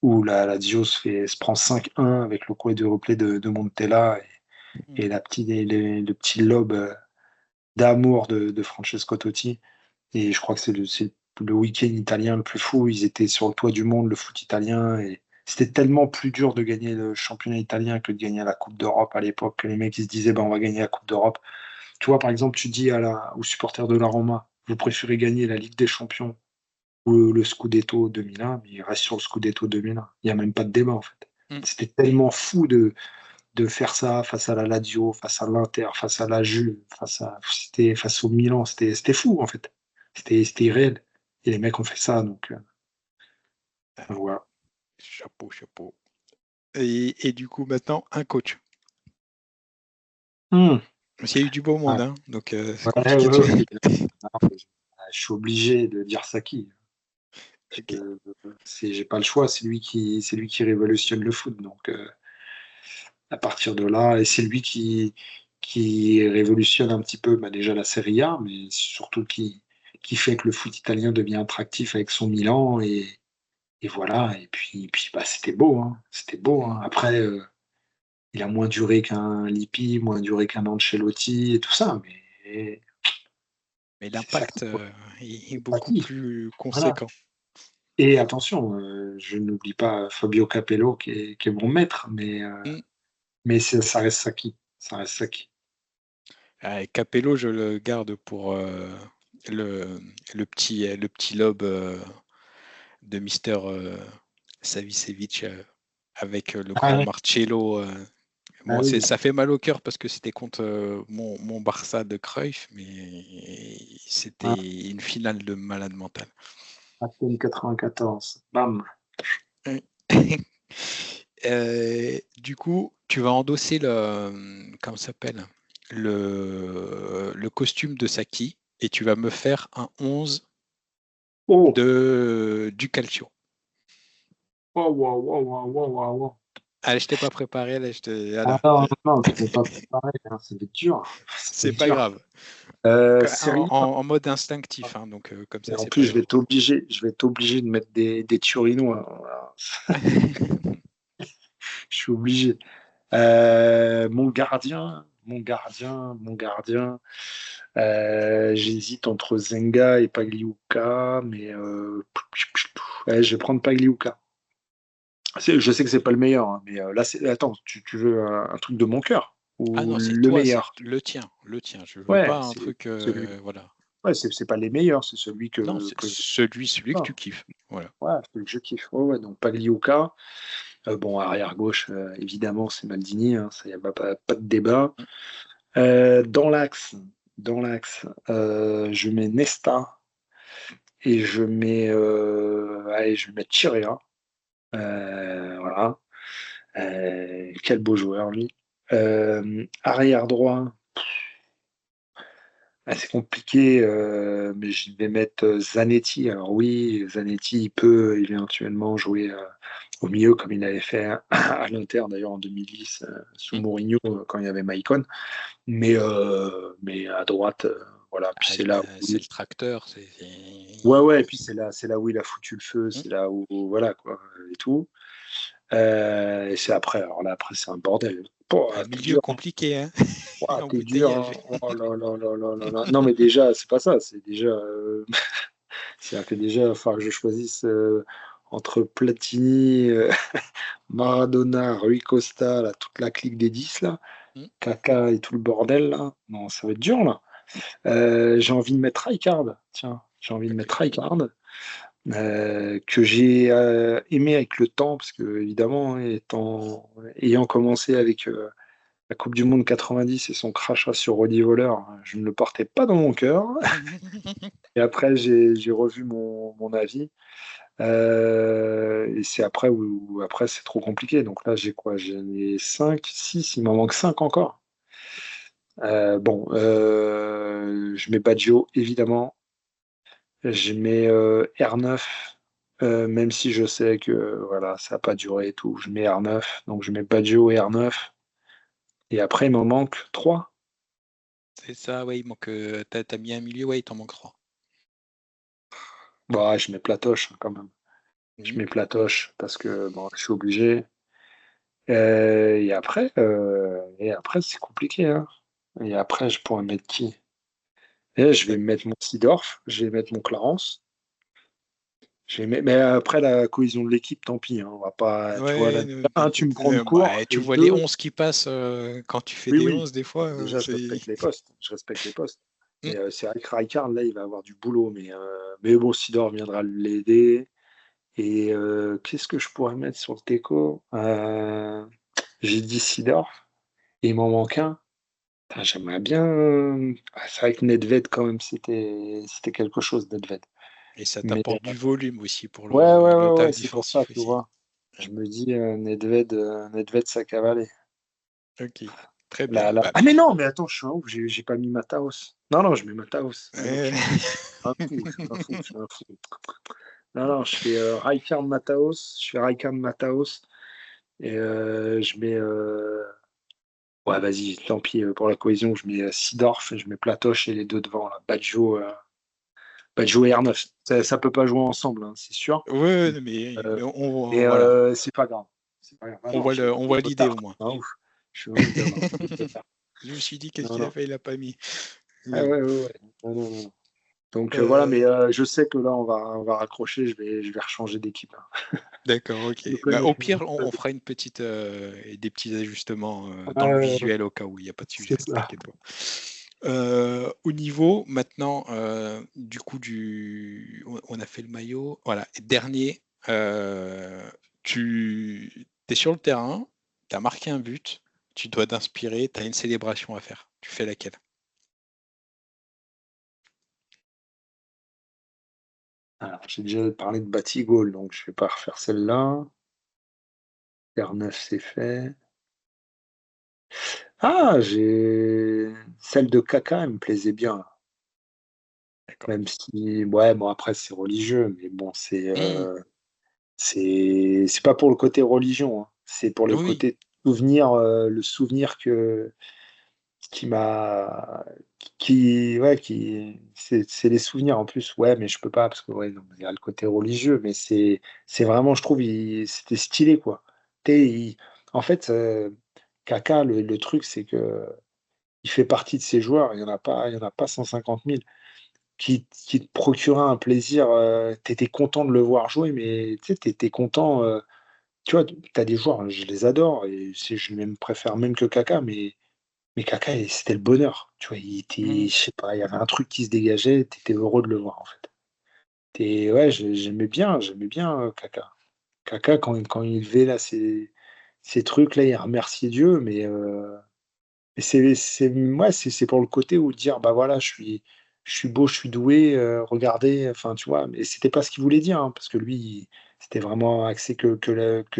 Speaker 3: où la Lazio se prend 5-1 avec le coup de replay de Montella et le petit lob d'amour de Francesco Totti. Et je crois que c'est le week-end italien le plus fou. Ils étaient sur le toit du monde, le foot italien. Et c'était tellement plus dur de gagner le championnat italien que de gagner la Coupe d'Europe à l'époque, que les mecs ils se disaient, ben, on va gagner la Coupe d'Europe. Tu vois, par exemple, tu dis aux supporters de la Roma, vous préférez gagner la Ligue des Champions ou le Scudetto 2001, mais il reste sur le Scudetto 2001. Il n'y a même pas de débat, en fait.
Speaker 2: Mm.
Speaker 3: C'était tellement fou de faire ça face à la Lazio, face à l'Inter, face à la Juve, face au Milan. C'était fou, en fait. C'était irréel. Et les mecs ont fait ça, donc voilà.
Speaker 2: Chapeau, chapeau. Et du coup, maintenant, un coach.
Speaker 3: Hmm.
Speaker 2: Parce qu'il y a eu du beau monde,
Speaker 3: Ouais.
Speaker 2: hein, donc c'est
Speaker 3: Ouais,
Speaker 2: compliqué de
Speaker 3: ouais,
Speaker 2: choisir.
Speaker 3: ouais. Je suis obligé de dire Saki.
Speaker 2: Ok.
Speaker 3: J'ai pas le choix, c'est lui qui révolutionne le foot. Donc à partir de là, et c'est lui qui révolutionne un petit peu bah, déjà la Serie A, mais surtout qui fait que le foot italien devient attractif avec son Milan et voilà. Et puis bah, c'était beau, hein. C'était beau, hein. Après, il a moins duré qu'un Lippi, moins duré qu'un Ancelotti et tout ça, mais
Speaker 2: Mais
Speaker 3: c'est
Speaker 2: l'impact
Speaker 3: Saki, quoi.
Speaker 2: est beaucoup
Speaker 3: Saki.
Speaker 2: plus
Speaker 3: Voilà.
Speaker 2: conséquent.
Speaker 3: Et attention, je n'oublie pas Fabio Capello qui est mon maître,
Speaker 2: Mm.
Speaker 3: mais ça reste Saki. Ça reste Saki.
Speaker 2: Et Capello, je le garde pour le petit lob de Mister Savicevic avec le
Speaker 3: Ah,
Speaker 2: grand
Speaker 3: ouais.
Speaker 2: Marcello.
Speaker 3: Ah
Speaker 2: Bon,
Speaker 3: oui,
Speaker 2: ça fait mal au cœur parce que c'était contre mon Barça de Cruyff, mais
Speaker 3: ah,
Speaker 2: c'était une finale de malade mental.
Speaker 3: Athènes 94. Bam.
Speaker 2: Mm. Du coup, tu vas endosser comment ça s'appelle, le costume de Saki et tu vas me faire un 11
Speaker 3: Oh,
Speaker 2: du Calcio.
Speaker 3: wow, wow, wow, wow, wow, wow, wow.
Speaker 2: Allez, je t'ai pas préparé, là,
Speaker 3: Ah
Speaker 2: voilà.
Speaker 3: non, non, je ne vais pas préparer, hein, ça va être dur. Ça va
Speaker 2: C'est
Speaker 3: être
Speaker 2: pas
Speaker 3: dur.
Speaker 2: grave.
Speaker 3: Série
Speaker 2: En mode instinctif, hein, donc comme
Speaker 3: A. Et
Speaker 2: ça,
Speaker 3: en
Speaker 2: c'est
Speaker 3: plus,
Speaker 2: pas grave.
Speaker 3: je vais être obligé de mettre des Turino, hein, voilà. Je suis obligé. Mon gardien. J'hésite entre Zenga et Pagliuca, mais ouais, je vais prendre Pagliuca. Je sais que c'est pas le meilleur, hein, mais là, attends, tu veux un truc de mon cœur
Speaker 2: Ah
Speaker 3: ou
Speaker 2: non, c'est
Speaker 3: le
Speaker 2: toi, c'est
Speaker 3: meilleur?
Speaker 2: le tien, le tien. Je veux
Speaker 3: Ouais,
Speaker 2: pas un
Speaker 3: c'est
Speaker 2: truc,
Speaker 3: celui.
Speaker 2: voilà.
Speaker 3: Ouais, c'est pas les meilleurs, c'est celui
Speaker 2: Non, c'est
Speaker 3: que je.
Speaker 2: celui que
Speaker 3: Ah,
Speaker 2: tu kiffes. Voilà.
Speaker 3: ouais, celui que je kiffe. Ouais, ouais, donc Pagliuca. Bon, arrière gauche, évidemment, c'est Maldini, hein, ça y a pas de débat.
Speaker 2: Mm.
Speaker 3: Dans l'axe, je mets Nesta et allez, je vais mettre Chirea. Voilà. Quel beau joueur, lui. Arrière droit, c'est compliqué, mais je vais mettre Zanetti. Alors oui, Zanetti, il peut éventuellement jouer au milieu comme il avait fait à l'Inter d'ailleurs en 2010 sous
Speaker 2: Mm.
Speaker 3: Mourinho quand il y avait Maicon. Mais à droite, voilà. Puis
Speaker 2: Ah,
Speaker 3: c'est là
Speaker 2: c'est
Speaker 3: où
Speaker 2: le tracteur.
Speaker 3: ouais, ouais. Et puis c'est là où il a foutu le feu.
Speaker 2: Mm.
Speaker 3: C'est là où voilà quoi et tout. Et c'est après. Alors là, après, c'est un bordel.
Speaker 2: Un
Speaker 3: T'es
Speaker 2: milieu
Speaker 3: dur, hein.
Speaker 2: compliqué, hein.
Speaker 3: Ouah, t'es dur,
Speaker 2: Embouteillage.
Speaker 3: hein. Oh là là là là là là. Non, mais déjà, c'est pas ça. C'est déjà. C'est-à-dire que déjà, il va falloir que je choisisse entre Platini, Maradona, Rui Costa, là, toute la clique des 10 là,
Speaker 2: Mm.
Speaker 3: Kaka et tout le bordel, là. Non, ça va être dur, là. J'ai envie de mettre Rijkaard. Tiens, j'ai envie de
Speaker 2: Ok.
Speaker 3: mettre Rijkaard, que j'ai aimé avec le temps, parce que, évidemment, hein, ayant commencé avec la Coupe du Monde 90 et son crachat sur Rodi Voleur, je ne le portais pas dans mon cœur. Et après, j'ai revu mon avis. Et c'est après où après c'est trop compliqué. Donc là, j'ai quoi? J'ai 5 6 il m'en manque 5 encore. Bon, je mets Baggio, évidemment. Je mets R9, même si je sais que voilà, ça n'a pas duré et tout. Je mets R9, donc je mets Baggio et R9. Et après, il m'en manque 3.
Speaker 2: C'est ça, ouais, il manque. T'as mis un milieu, ouais, il t'en manque 3.
Speaker 3: Bon, ouais, je mets Platoche hein, quand même. Je mets Platoche parce que bon, je suis obligé. Et après c'est compliqué. Hein. Et après, je pourrais mettre qui? Et je vais mettre mon Seedorf, je vais mettre mon Clarence. Mais après, la cohésion de l'équipe, tant pis. Hein, on va pas, tu vois, là,
Speaker 2: Ouais,
Speaker 3: un, tu me prends de court.
Speaker 2: ouais, tu
Speaker 3: Et
Speaker 2: vois les
Speaker 3: deux,
Speaker 2: 11 qui passent quand tu fais
Speaker 3: oui,
Speaker 2: des
Speaker 3: oui.
Speaker 2: 11 des fois,
Speaker 3: Déjà, je
Speaker 2: c'est.
Speaker 3: respecte les postes. Je respecte les postes.
Speaker 2: Mm.
Speaker 3: Mais c'est vrai que Rijkaard, là, il va avoir du boulot. Mais bon, Sidor viendra l'aider. Et qu'est-ce que je pourrais mettre sur le Teco? J'ai dit Sidor. Et il m'en manque un. Putain, j'aimerais bien. C'est vrai que Nedved, quand même, c'était quelque chose, Nedved.
Speaker 2: Et ça
Speaker 3: Mais
Speaker 2: t'apporte du volume aussi pour le
Speaker 3: ouais,
Speaker 2: taf
Speaker 3: c'est pour ça,
Speaker 2: défensif
Speaker 3: tu
Speaker 2: aussi.
Speaker 3: vois. Je me dis, Nedved, ça cavalait.
Speaker 2: Ok, très bien. Bah,
Speaker 3: Ah, mais non, mais attends, je suis un ouf, j'ai pas mis Mataos. Non, non, je mets Mataos. Mais non,
Speaker 2: euh,
Speaker 3: je suis un fou, je suis un fou. Non, non, je fais Rijkaard Mataos, je fais Rijkaard Mataos, et je mets. Ouais, vas-y, tant pis pour la cohésion, je mets Seedorf, et je mets Platoche et les deux devant, là, Badjo et R9. Ça peut pas jouer ensemble, hein, c'est sûr.
Speaker 2: ouais, mais voilà,
Speaker 3: C'est pas grave. C'est pas grave. Ah
Speaker 2: on
Speaker 3: non,
Speaker 2: voit
Speaker 3: j'ai
Speaker 2: on
Speaker 3: le
Speaker 2: voit l'idée
Speaker 3: retard.
Speaker 2: au moins.
Speaker 3: Je suis un ouf. Je suis un ouf d'avoir fait le retard.
Speaker 2: Je me suis dit qu'est-ce
Speaker 3: Non,
Speaker 2: qu'il a
Speaker 3: non.
Speaker 2: fait, il l'a pas mis.
Speaker 3: Ah
Speaker 2: Mais bon.
Speaker 3: ouais, ouais, ouais. Non, non, non. Donc voilà, mais
Speaker 2: Euh,
Speaker 3: je sais que là, on va raccrocher, je vais rechanger d'équipe. Hein.
Speaker 2: d'accord, ok.
Speaker 3: Je me
Speaker 2: Bah,
Speaker 3: connais.
Speaker 2: au pire, on fera une petite des petits ajustements dans le
Speaker 3: Euh,
Speaker 2: visuel au cas où il n'y a pas de sujet,
Speaker 3: c'est ça.
Speaker 2: t'inquiète pas. Au niveau maintenant du coup on a fait le maillot, voilà. Et dernier, tu es sur le terrain, tu as marqué un but, tu dois t'inspirer, tu as une célébration à faire. Tu fais laquelle?
Speaker 3: Alors, j'ai déjà parlé de Batigol, donc je vais pas refaire celle-là. R9, c'est fait. Ah, j'ai celle de Kaka, elle me plaisait bien.
Speaker 2: D'accord.
Speaker 3: Même si, ouais, bon, après, c'est religieux, mais bon,
Speaker 2: Hmm.
Speaker 3: c'est pas pour le côté religion, hein. C'est pour le
Speaker 2: Oui.
Speaker 3: côté souvenir, le souvenir qui m'a, ouais, c'est les souvenirs en plus, ouais, mais je peux pas parce que, ouais, non, il y a le côté religieux, mais c'est vraiment, je trouve, c'était stylé, quoi. En fait, Kaka, le truc, c'est que il fait partie de ces joueurs, il y en a pas 150 000 qui te procura un plaisir. Tu étais content de le voir jouer, mais tu sais, tu étais content. Tu vois, tu as des joueurs, je les adore, et je même préfère même que Kaka, mais Kaka, c'était le bonheur. Tu vois,
Speaker 2: Hmm.
Speaker 3: je sais pas, il y avait un truc qui se dégageait, tu étais heureux de le voir, en fait. Ouais, j'aimais bien Kaka. Kaka, quand il levait là, ces trucs-là, il remerciait Dieu, mais ouais, c'est pour le côté où dire, bah voilà, je suis beau, je suis doué, regardez, enfin, tu vois, mais c'était pas ce qu'il voulait dire, hein, parce que lui, c'était vraiment axé que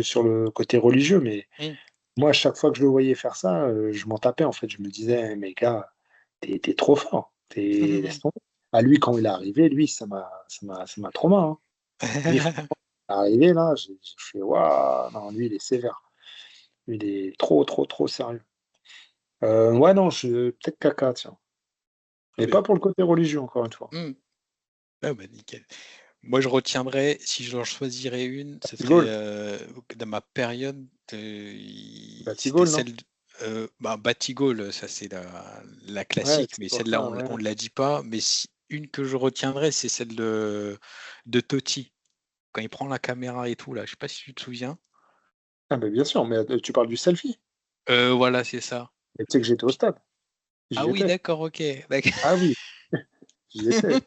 Speaker 3: sur le côté religieux, mais
Speaker 2: Hmm.
Speaker 3: moi, à chaque fois que je le voyais faire ça, je m'en tapais, en fait, je me disais, mais gars, t'es trop fort, laisse tomber. À lui, quand il est arrivé, lui, ça m'a trop mal, hein. Lui, franchement, il est arrivé, là, j'ai fait, waouh, non, lui, il est sévère. Lui, il est trop, trop, trop sérieux. Ouais, non, peut-être Kaka, tiens.
Speaker 2: Très
Speaker 3: Mais
Speaker 2: bien.
Speaker 3: pas pour le côté religieux, encore une fois.
Speaker 2: Hmm. Ah bah nickel. Moi, je retiendrais, si je en choisirais une, ce serait
Speaker 3: Batigol.
Speaker 2: dans ma période, c'était
Speaker 3: Batigol, non?
Speaker 2: celle, bah, Batigol, ça c'est la
Speaker 3: Ouais,
Speaker 2: classique,
Speaker 3: c'est
Speaker 2: mais
Speaker 3: pour
Speaker 2: celle-là,
Speaker 3: ça, ouais.
Speaker 2: on ne la dit pas. Mais une que je retiendrai, c'est celle de Totti, quand il prend la caméra et tout, là, je sais pas si tu te souviens.
Speaker 3: Ah, mais bien sûr, mais tu parles du selfie.
Speaker 2: Voilà, c'est ça.
Speaker 3: Mais tu sais que j'étais au stade.
Speaker 2: Ah
Speaker 3: J'y
Speaker 2: oui,
Speaker 3: étais.
Speaker 2: d'accord, ok. D'accord.
Speaker 3: Ah oui, j'y étais.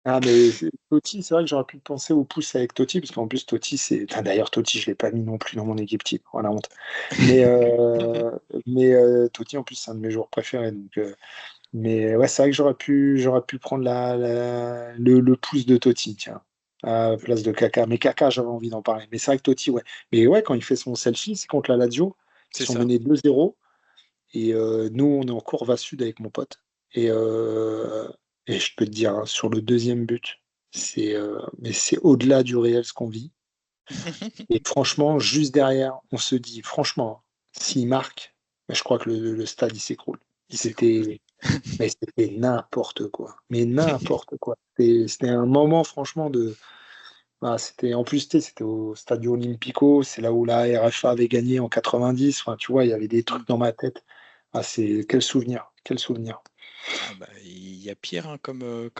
Speaker 3: Ah, mais Totti, c'est vrai que j'aurais pu penser au pouce avec Totti, parce qu'en plus, Totti, c'est. Enfin, d'ailleurs, Totti, je ne l'ai pas mis non plus dans mon équipe type. Oh, la honte. Mais, euh, mais Totti, en plus, c'est un de mes joueurs préférés. Mais ouais, c'est vrai que j'aurais pu prendre le pouce de Totti, tiens, à la place de Kaka. Mais Kaka, j'avais envie d'en parler. Mais c'est vrai que Totti, ouais. Mais ouais, quand il fait son selfie, c'est contre la Lazio. Ils
Speaker 2: C'est
Speaker 3: sont
Speaker 2: ça.
Speaker 3: menés 2-0. Et nous, on est en courva sud avec mon pote. Et, euh, et je peux te dire, hein, sur le deuxième but, mais c'est au-delà du réel ce qu'on vit. Et franchement, juste derrière, on se dit, franchement, s'il marque, ben, je crois que le stade, il s'écroule.
Speaker 2: Il s'écroule.
Speaker 3: Mais c'était n'importe quoi. Mais n'importe quoi. C'était un moment, franchement, de. Ah, en plus, c'était au Stadio Olimpico, c'est là où la RFA avait gagné en 90. Enfin, tu vois, il y avait des
Speaker 2: Mm.
Speaker 3: trucs dans ma tête. Ah, quel souvenir, quel souvenir.
Speaker 2: Ah bah, il y a pire hein, comme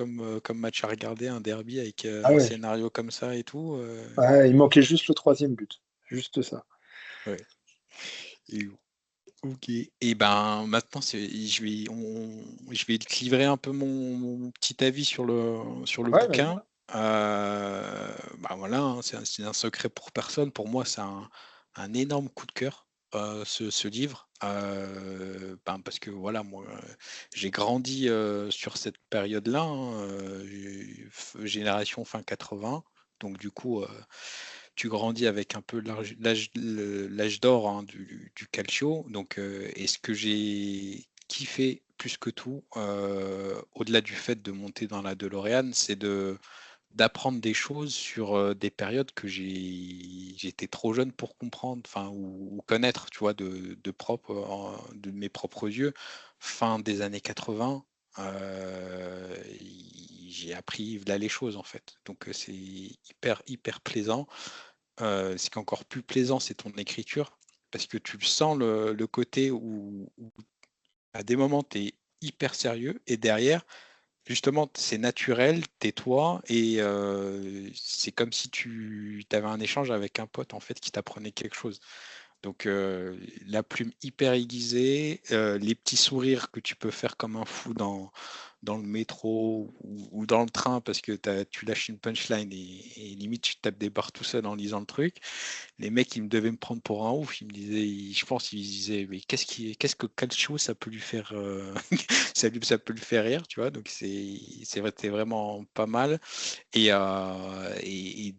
Speaker 2: match à regarder, un derby avec
Speaker 3: Ah
Speaker 2: un
Speaker 3: ouais,
Speaker 2: scénario comme ça et tout.
Speaker 3: ouais, il manquait juste le troisième but. Juste ça.
Speaker 2: Ouais. Et ok. Et ben maintenant, je vais te livrer un peu mon petit avis sur le
Speaker 3: Ouais, vas-y.
Speaker 2: bouquin. Bah voilà, hein, c'est un secret pour personne. Pour moi, c'est un énorme coup de cœur, ce livre. Ben, parce que voilà, moi, j'ai grandi sur cette période-là, hein, génération fin 80. Donc du coup, tu grandis avec un peu l'âge d'or hein, du calcio. Donc, et ce que j'ai kiffé plus que tout, au-delà du fait de monter dans la DeLorean, c'est d'apprendre des choses sur des périodes que j'étais trop jeune pour comprendre, enfin, ou connaître, tu vois, de mes propres yeux. Fin des années 80, j'ai appris là les choses en fait. Donc c'est hyper plaisant. Ce qui est encore plus plaisant, c'est ton écriture, parce que tu sens le côté où à des moments, tu es hyper sérieux, et derrière, justement, c'est naturel, t'es toi, et c'est comme si tu avais un échange avec un pote, en fait, qui t'apprenait quelque chose. Donc, la plume hyper aiguisée, les petits sourires que tu peux faire comme un fou dans le métro ou dans le train parce que tu lâches une punchline et limite tu tapes des barres tout seul en lisant le truc. Les mecs, ils me devaient me prendre pour un ouf. Ils me disaient, je pense, ils disaient, mais qu'est-ce que Calcio, ça peut lui faire, ça peut lui faire rire, tu vois. Donc c'était vraiment pas mal. Et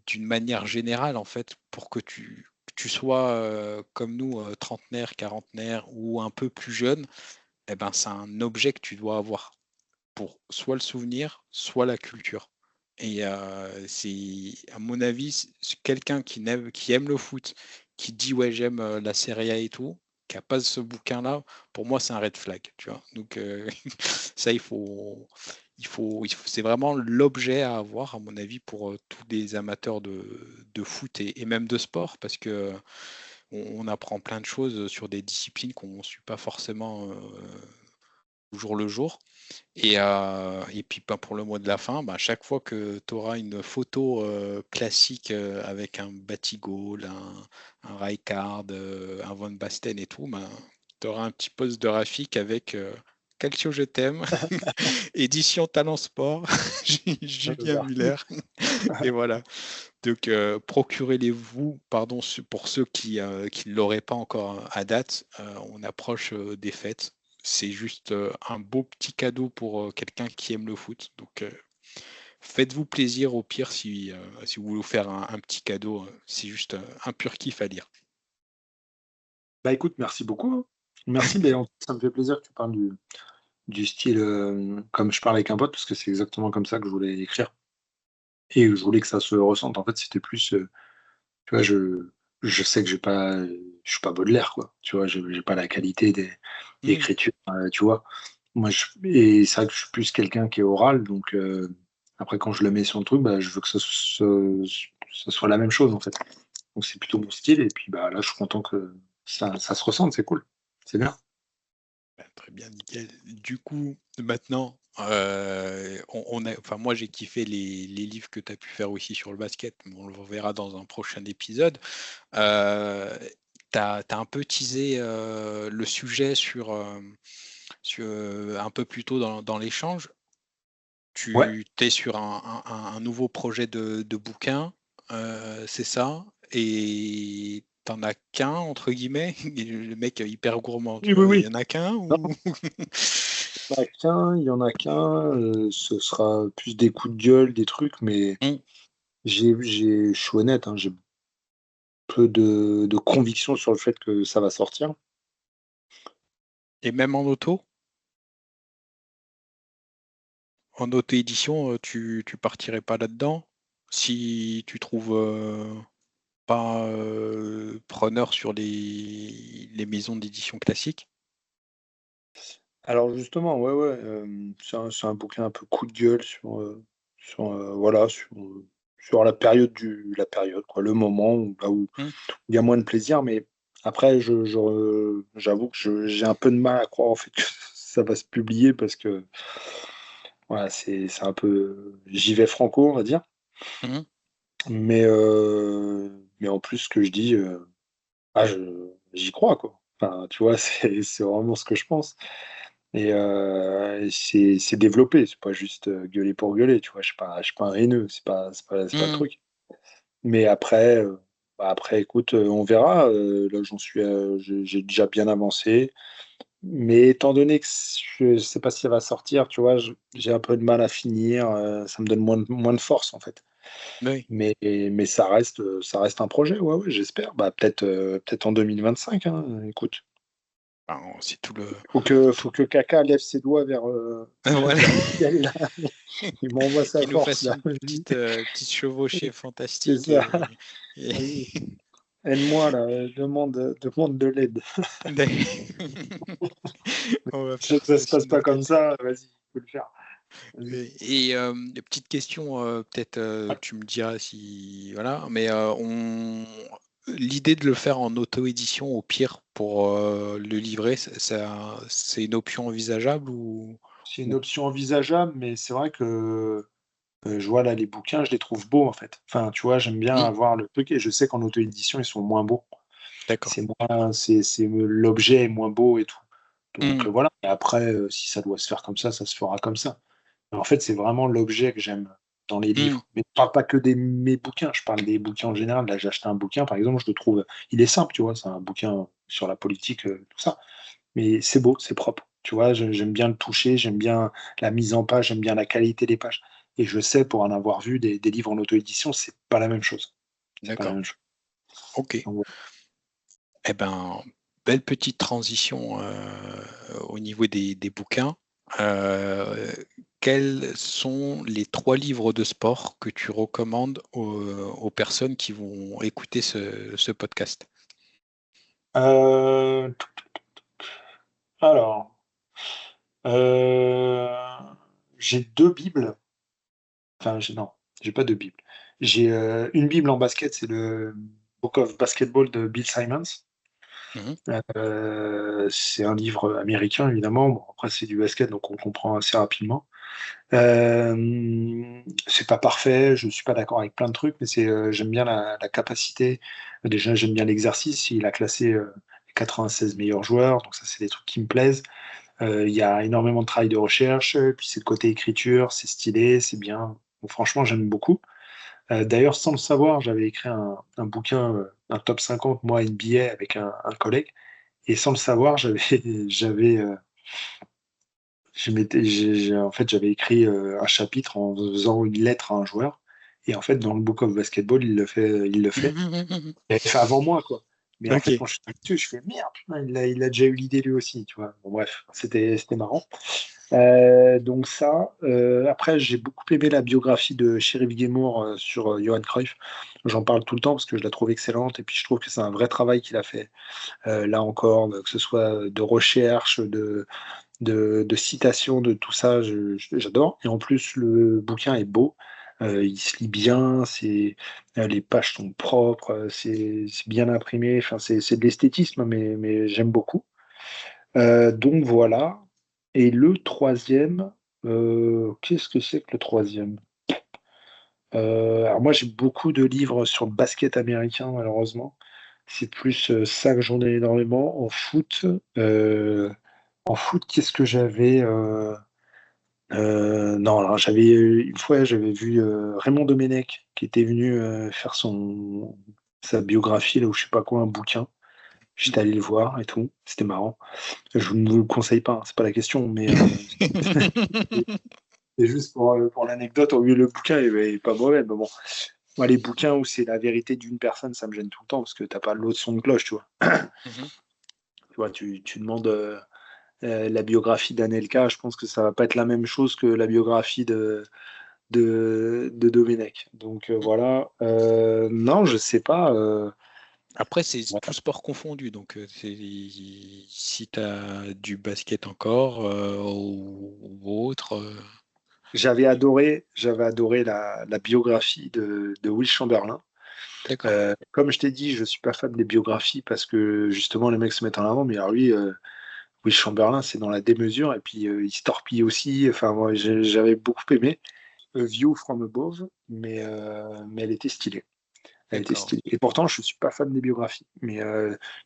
Speaker 2: d'une manière générale, en fait, pour que tu sois comme nous, trentenaire, quarantenaire ou un peu plus jeune, eh ben, c'est un objet que tu dois avoir pour soit le souvenir, soit la culture. Et c'est, à mon avis, c'est quelqu'un qui aime le foot, qui dit ouais j'aime la Serie A et tout, qui a pas ce bouquin-là, pour moi c'est un red flag, tu vois. Donc ça c'est vraiment l'objet à avoir à mon avis pour tous les amateurs de foot et même de sport, parce que on apprend plein de choses sur des disciplines qu'on ne suit pas forcément au jour le jour. Et puis bah, pour le mot de la fin, bah, chaque fois que tu auras une photo classique avec un Batigol, un Rijkaard, un Van Basten et tout, bah, tu auras un petit post de Rafik avec Calcio je t'aime, édition Talent Sport, Julien Muller. Et voilà. Donc procurez-les-vous, pardon, pour ceux qui ne l'auraient pas encore à date, on approche des fêtes. C'est juste un beau petit cadeau pour quelqu'un qui aime le foot. Donc faites-vous plaisir au pire si vous voulez vous faire un petit cadeau. C'est juste un pur kiff à lire.
Speaker 3: Bah écoute, merci beaucoup, hein. Merci, mais ça me fait plaisir que tu parles du style comme je parle avec un pote, parce que c'est exactement comme ça que je voulais écrire. Et je voulais que ça se ressente. En fait, c'était plus, tu vois, je sais que je suis pas Baudelaire, quoi. Tu vois, j'ai pas la qualité
Speaker 2: Hmm.
Speaker 3: d'écriture, tu vois. Et c'est vrai que je suis plus quelqu'un qui est oral, donc après, quand je le mets sur le truc, bah, je veux que ça soit la même chose, en fait. Donc c'est plutôt mon style, et puis bah là, je suis content que ça se ressente, c'est cool. C'est bien.
Speaker 2: Bah, très bien, nickel. Du coup, maintenant, enfin, moi j'ai kiffé les livres que tu as pu faire aussi sur le basket, mais on le reverra dans un prochain épisode. Euh, tu as un peu teasé le sujet un peu plus tôt dans l'échange.
Speaker 3: Ouais.
Speaker 2: Tu es sur un nouveau projet de bouquin, c'est ça? Et t'en as qu'un, entre guillemets? Le mec hyper gourmand,
Speaker 3: Oui,
Speaker 2: tu
Speaker 3: oui,
Speaker 2: vois, il y
Speaker 3: oui.
Speaker 2: en a qu'un
Speaker 3: Non,
Speaker 2: ou...
Speaker 3: il y en a qu'un, ce sera plus des coups de gueule, des trucs, mais
Speaker 2: Hmm.
Speaker 3: je suis honnête, hein, j'ai peu de conviction sur le fait que ça va sortir.
Speaker 2: Et même en auto? En auto-édition, tu partirais pas là-dedans? Si tu trouves pas preneur sur les maisons d'édition classiques?
Speaker 3: Alors justement, ouais, ouais, c'est un bouquin un peu coup de gueule voilà, sur la période, quoi, le moment où il y a moins de plaisir. Mais après, j'avoue que j'ai un peu de mal à croire en fait que ça va se publier parce que voilà, c'est un peu j'y vais franco, on va dire.
Speaker 2: Mhm.
Speaker 3: Mais, mais en plus, ce que je dis, j'y crois, quoi. Enfin, tu vois, c'est vraiment ce que je pense. Et c'est développé, c'est pas juste gueuler pour gueuler, tu vois. Je suis pas un haineux, c'est pas le
Speaker 2: Mhm.
Speaker 3: truc. Mais après, écoute, on verra. Là, j'ai déjà bien avancé. Mais étant donné que je sais pas si elle va sortir, tu vois, j'ai un peu de mal à finir. Ça me donne moins de force, en fait.
Speaker 2: Oui.
Speaker 3: Mais ça reste un projet, ouais, ouais, j'espère. Bah, peut-être en 2025, hein, écoute.
Speaker 2: Alors, c'est tout le.
Speaker 3: Faut que Kaka lève ses doigts
Speaker 2: Voilà.
Speaker 3: vers le ciel, là. Il m'envoie sa
Speaker 2: Qu'il nous
Speaker 3: force,
Speaker 2: fasse
Speaker 3: là.
Speaker 2: une petite chevauchée
Speaker 3: C'est
Speaker 2: fantastique
Speaker 3: ça.
Speaker 2: et-
Speaker 3: Vas-y. Aide-moi, là. Demande de l'aide.
Speaker 2: On va
Speaker 3: Je sais
Speaker 2: faire
Speaker 3: que ça
Speaker 2: ça
Speaker 3: se passe
Speaker 2: sinon.
Speaker 3: pas comme ça. Vas-y, faut le faire. Vas-y.
Speaker 2: Petite question, peut-être tu me diras si voilà, mais l'idée de le faire en auto-édition au pire pour le livrer, c'est une option envisageable
Speaker 3: C'est une
Speaker 2: ou-
Speaker 3: option envisageable, mais c'est vrai que je vois là les bouquins, je les trouve beaux en fait. Enfin, tu vois, j'aime bien
Speaker 2: Hmm,
Speaker 3: avoir le truc et je sais qu'en auto-édition, ils sont moins beaux.
Speaker 2: d'accord.
Speaker 3: L'objet est moins beau et tout. Donc
Speaker 2: Hmm,
Speaker 3: voilà. Et après, si ça doit se faire comme ça se fera comme ça. Mais en fait, c'est vraiment l'objet que j'aime dans les
Speaker 2: hmm,
Speaker 3: livres. Mais je parle pas que des mes bouquins, je parle des bouquins en général. Là, j'ai acheté un bouquin, par exemple, je le trouve, il est simple, tu vois, c'est un bouquin sur la politique, tout ça. Mais c'est beau, c'est propre. Tu vois, j'aime bien le toucher, j'aime bien la mise en page, j'aime bien la qualité des pages. Et je sais, pour en avoir vu des livres en auto-édition, c'est pas la même chose. C'est pas la
Speaker 2: d'accord.
Speaker 3: même chose.
Speaker 2: Ok.
Speaker 3: Donc, voilà.
Speaker 2: Eh ben, belle petite transition au niveau des bouquins. Euh, Quels sont les 3 livres de sport que tu recommandes aux personnes qui vont écouter ce podcast?
Speaker 3: Euh, alors, euh, j'ai 2 Bibles. Enfin, non, j'ai pas 2 Bibles. J'ai une Bible en basket, c'est le Book of Basketball de Bill Simons.
Speaker 2: Mhm,
Speaker 3: C'est un livre américain, évidemment. Bon, après, c'est du basket, donc on comprend assez rapidement. C'est pas parfait, je suis pas d'accord avec plein de trucs, mais j'aime bien la capacité. Déjà, j'aime bien l'exercice. Il a classé les 96 meilleurs joueurs, donc ça, c'est des trucs qui me plaisent. Il y a énormément de travail de recherche, puis c'est le côté écriture, c'est stylé, c'est bien. Donc, franchement, j'aime beaucoup. D'ailleurs, sans le savoir, j'avais écrit un bouquin, un top 50, moi, NBA, avec un collègue. Et sans le savoir, j'avais, en fait, j'avais écrit un chapitre en faisant une lettre à un joueur. Et en fait, dans le Book of Basketball, il le fait.
Speaker 2: mhm.
Speaker 3: Il avait fait avant moi, quoi. Mais en fait,
Speaker 2: Ok.
Speaker 3: quand je suis dessus, je fais merde, putain, il a déjà eu l'idée lui aussi, tu vois. Bon, bref, c'était marrant. Donc ça. Après, j'ai beaucoup aimé la biographie de Sheriff Gilmour sur Johan Cruyff. J'en parle tout le temps parce que je la trouve excellente et puis je trouve que c'est un vrai travail qu'il a fait. Là encore, que ce soit de recherche, de citations, de tout ça, j'adore. Et en plus, le bouquin est beau. Il se lit bien, les pages sont propres, c'est bien imprimé. Enfin, c'est de l'esthétisme, mais j'aime beaucoup. Donc voilà. Et le troisième, qu'est-ce que c'est que le troisième? Alors moi j'ai beaucoup de livres sur le basket américain malheureusement. C'est plus ça que j'en ai énormément. En foot, qu'est-ce que j'avais non, alors une fois j'avais vu Raymond Domenech qui était venu faire sa biographie là ou je sais pas quoi, un bouquin. J'étais allé le voir et tout. C'était marrant. Je ne vous le conseille pas, hein, c'est pas la question, mais c'est juste pour l'anecdote. Le bouquin est pas mauvais, mais bon. Moi, les bouquins où c'est la vérité d'une personne, ça me gêne tout le temps parce que t'as pas l'autre son de cloche, tu vois.
Speaker 2: Mhm.
Speaker 3: Tu vois, tu demandes la biographie d'Anelka, je pense que ça va pas être la même chose que la biographie de Domenech. Donc voilà. Non, je sais pas.
Speaker 2: Après, c'est
Speaker 3: Ouais.
Speaker 2: tout sport confondu. Donc, si tu as du basket encore ou autre.
Speaker 3: J'avais adoré la biographie de Will Chamberlain.
Speaker 2: D'accord.
Speaker 3: Comme je t'ai dit, je suis pas fan des biographies parce que justement les mecs se mettent en avant, mais alors lui, Will Chamberlain, c'est dans la démesure et puis il se torpille aussi. Enfin, moi, j'avais beaucoup aimé A View from Above, mais elle était stylée. Elle était
Speaker 2: D'accord.
Speaker 3: stylée. Et pourtant, je suis pas fan des biographies, mais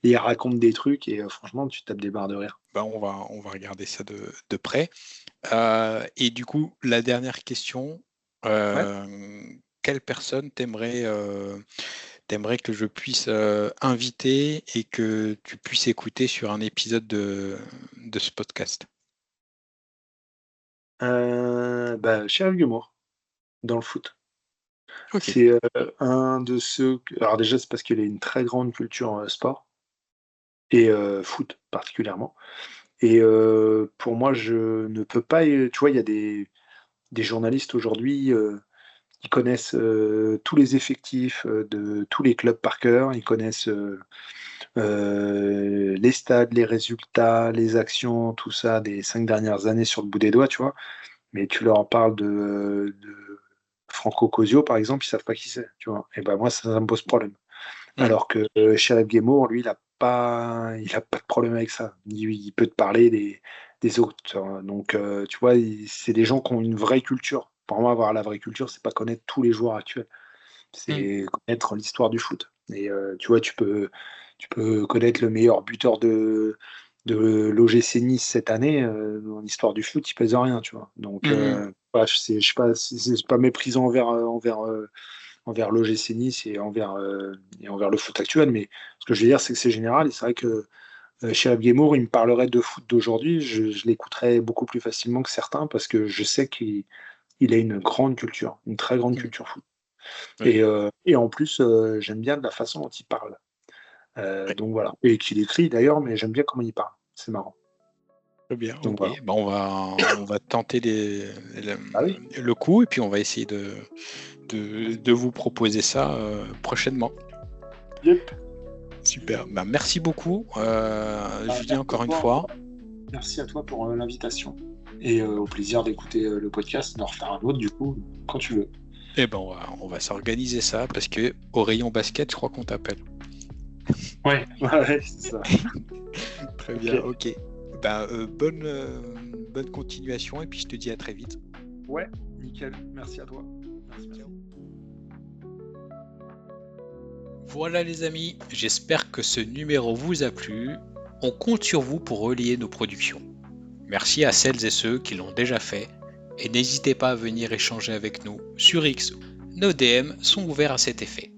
Speaker 3: il raconte des trucs et franchement, tu tapes des barres de rire.
Speaker 2: Ben, on va regarder ça de près. Et du coup, la dernière question,
Speaker 3: Ouais.
Speaker 2: quelle personne t'aimerais que je puisse inviter et que tu puisses écouter sur un épisode de ce podcast?
Speaker 3: Sheriff Gilmore, dans le foot.
Speaker 2: Ok.
Speaker 3: C'est un de ceux. Alors, déjà, c'est parce qu'il a une très grande culture sport et foot particulièrement. Et pour moi, je ne peux pas. Tu vois, il y a des journalistes aujourd'hui qui connaissent tous les effectifs de tous les clubs par cœur. Ils connaissent les stades, les résultats, les actions, tout ça des 5 dernières années sur le bout des doigts, tu vois. Mais tu leur parles de Franco Cosio, par exemple, ils savent pas qui c'est, tu vois. Et ben moi, ça me pose problème.
Speaker 2: Hmm.
Speaker 3: Alors que Sheriff Guémour, lui, il a pas de problème avec ça. Il peut te parler des autres, tu vois. Donc, tu vois, c'est des gens qui ont une vraie culture. Pour moi, avoir la vraie culture, c'est pas connaître tous les joueurs actuels,
Speaker 2: Hmm.
Speaker 3: c'est connaître l'histoire du foot. Et tu vois, tu peux connaître le meilleur buteur de l'OGC Nice cette année, dans l'histoire du foot, il pèse rien, tu vois. Donc,
Speaker 2: Hmm.
Speaker 3: je sais pas, c'est pas méprisant envers l'OGC Nice et envers le foot actuel, mais ce que je veux dire, c'est que c'est général. Et c'est vrai que Sheriff Guémour, il me parlerait de foot d'aujourd'hui, je l'écouterais beaucoup plus facilement que certains parce que je sais qu'il a une grande culture, une très grande
Speaker 2: Hmm.
Speaker 3: culture foot.
Speaker 2: Oui.
Speaker 3: Et en plus, j'aime bien de la façon dont il parle.
Speaker 2: Oui.
Speaker 3: Donc voilà. Et qu'il écrit d'ailleurs, mais j'aime bien comment il parle. C'est marrant.
Speaker 2: Très bien,
Speaker 3: Donc
Speaker 2: ok.
Speaker 3: voilà.
Speaker 2: Ben, on va tenter
Speaker 3: Ah oui.
Speaker 2: le coup et puis on va essayer de vous proposer ça prochainement.
Speaker 3: Yep.
Speaker 2: Super. Ben, merci beaucoup, Julien,
Speaker 3: Merci à
Speaker 2: encore une
Speaker 3: toi
Speaker 2: fois.
Speaker 3: Merci à toi pour l'invitation. Et au plaisir d'écouter le podcast, d'en refaire un autre du coup, quand tu veux.
Speaker 2: Eh ben, on va s'organiser ça parce que au rayon basket, je crois qu'on t'appelle.
Speaker 3: Ouais, ouais, c'est ça.
Speaker 2: Très
Speaker 3: Ok.
Speaker 2: bien, ok. Ben, bonne continuation et puis je te dis à très vite.
Speaker 3: Ouais, nickel. Merci à toi. Merci.
Speaker 2: Voilà les amis, j'espère que ce numéro vous a plu. On compte sur vous pour relayer nos productions. Merci à celles et ceux qui l'ont déjà fait et n'hésitez pas à venir échanger avec nous sur X. Nos DM sont ouverts à cet effet.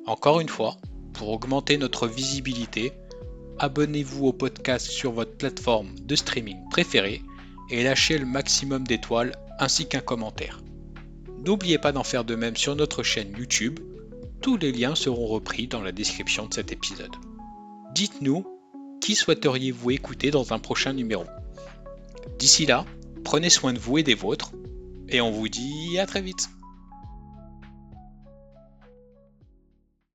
Speaker 2: Encore une fois, pour augmenter notre visibilité, abonnez-vous au podcast sur votre plateforme de streaming préférée et lâchez le maximum d'étoiles ainsi qu'un commentaire. N'oubliez pas d'en faire de même sur notre chaîne YouTube. Tous les liens seront repris dans la description de cet épisode. Dites-nous qui souhaiteriez-vous écouter dans un prochain numéro. D'ici là, prenez soin de vous et des vôtres, et on vous dit à très vite.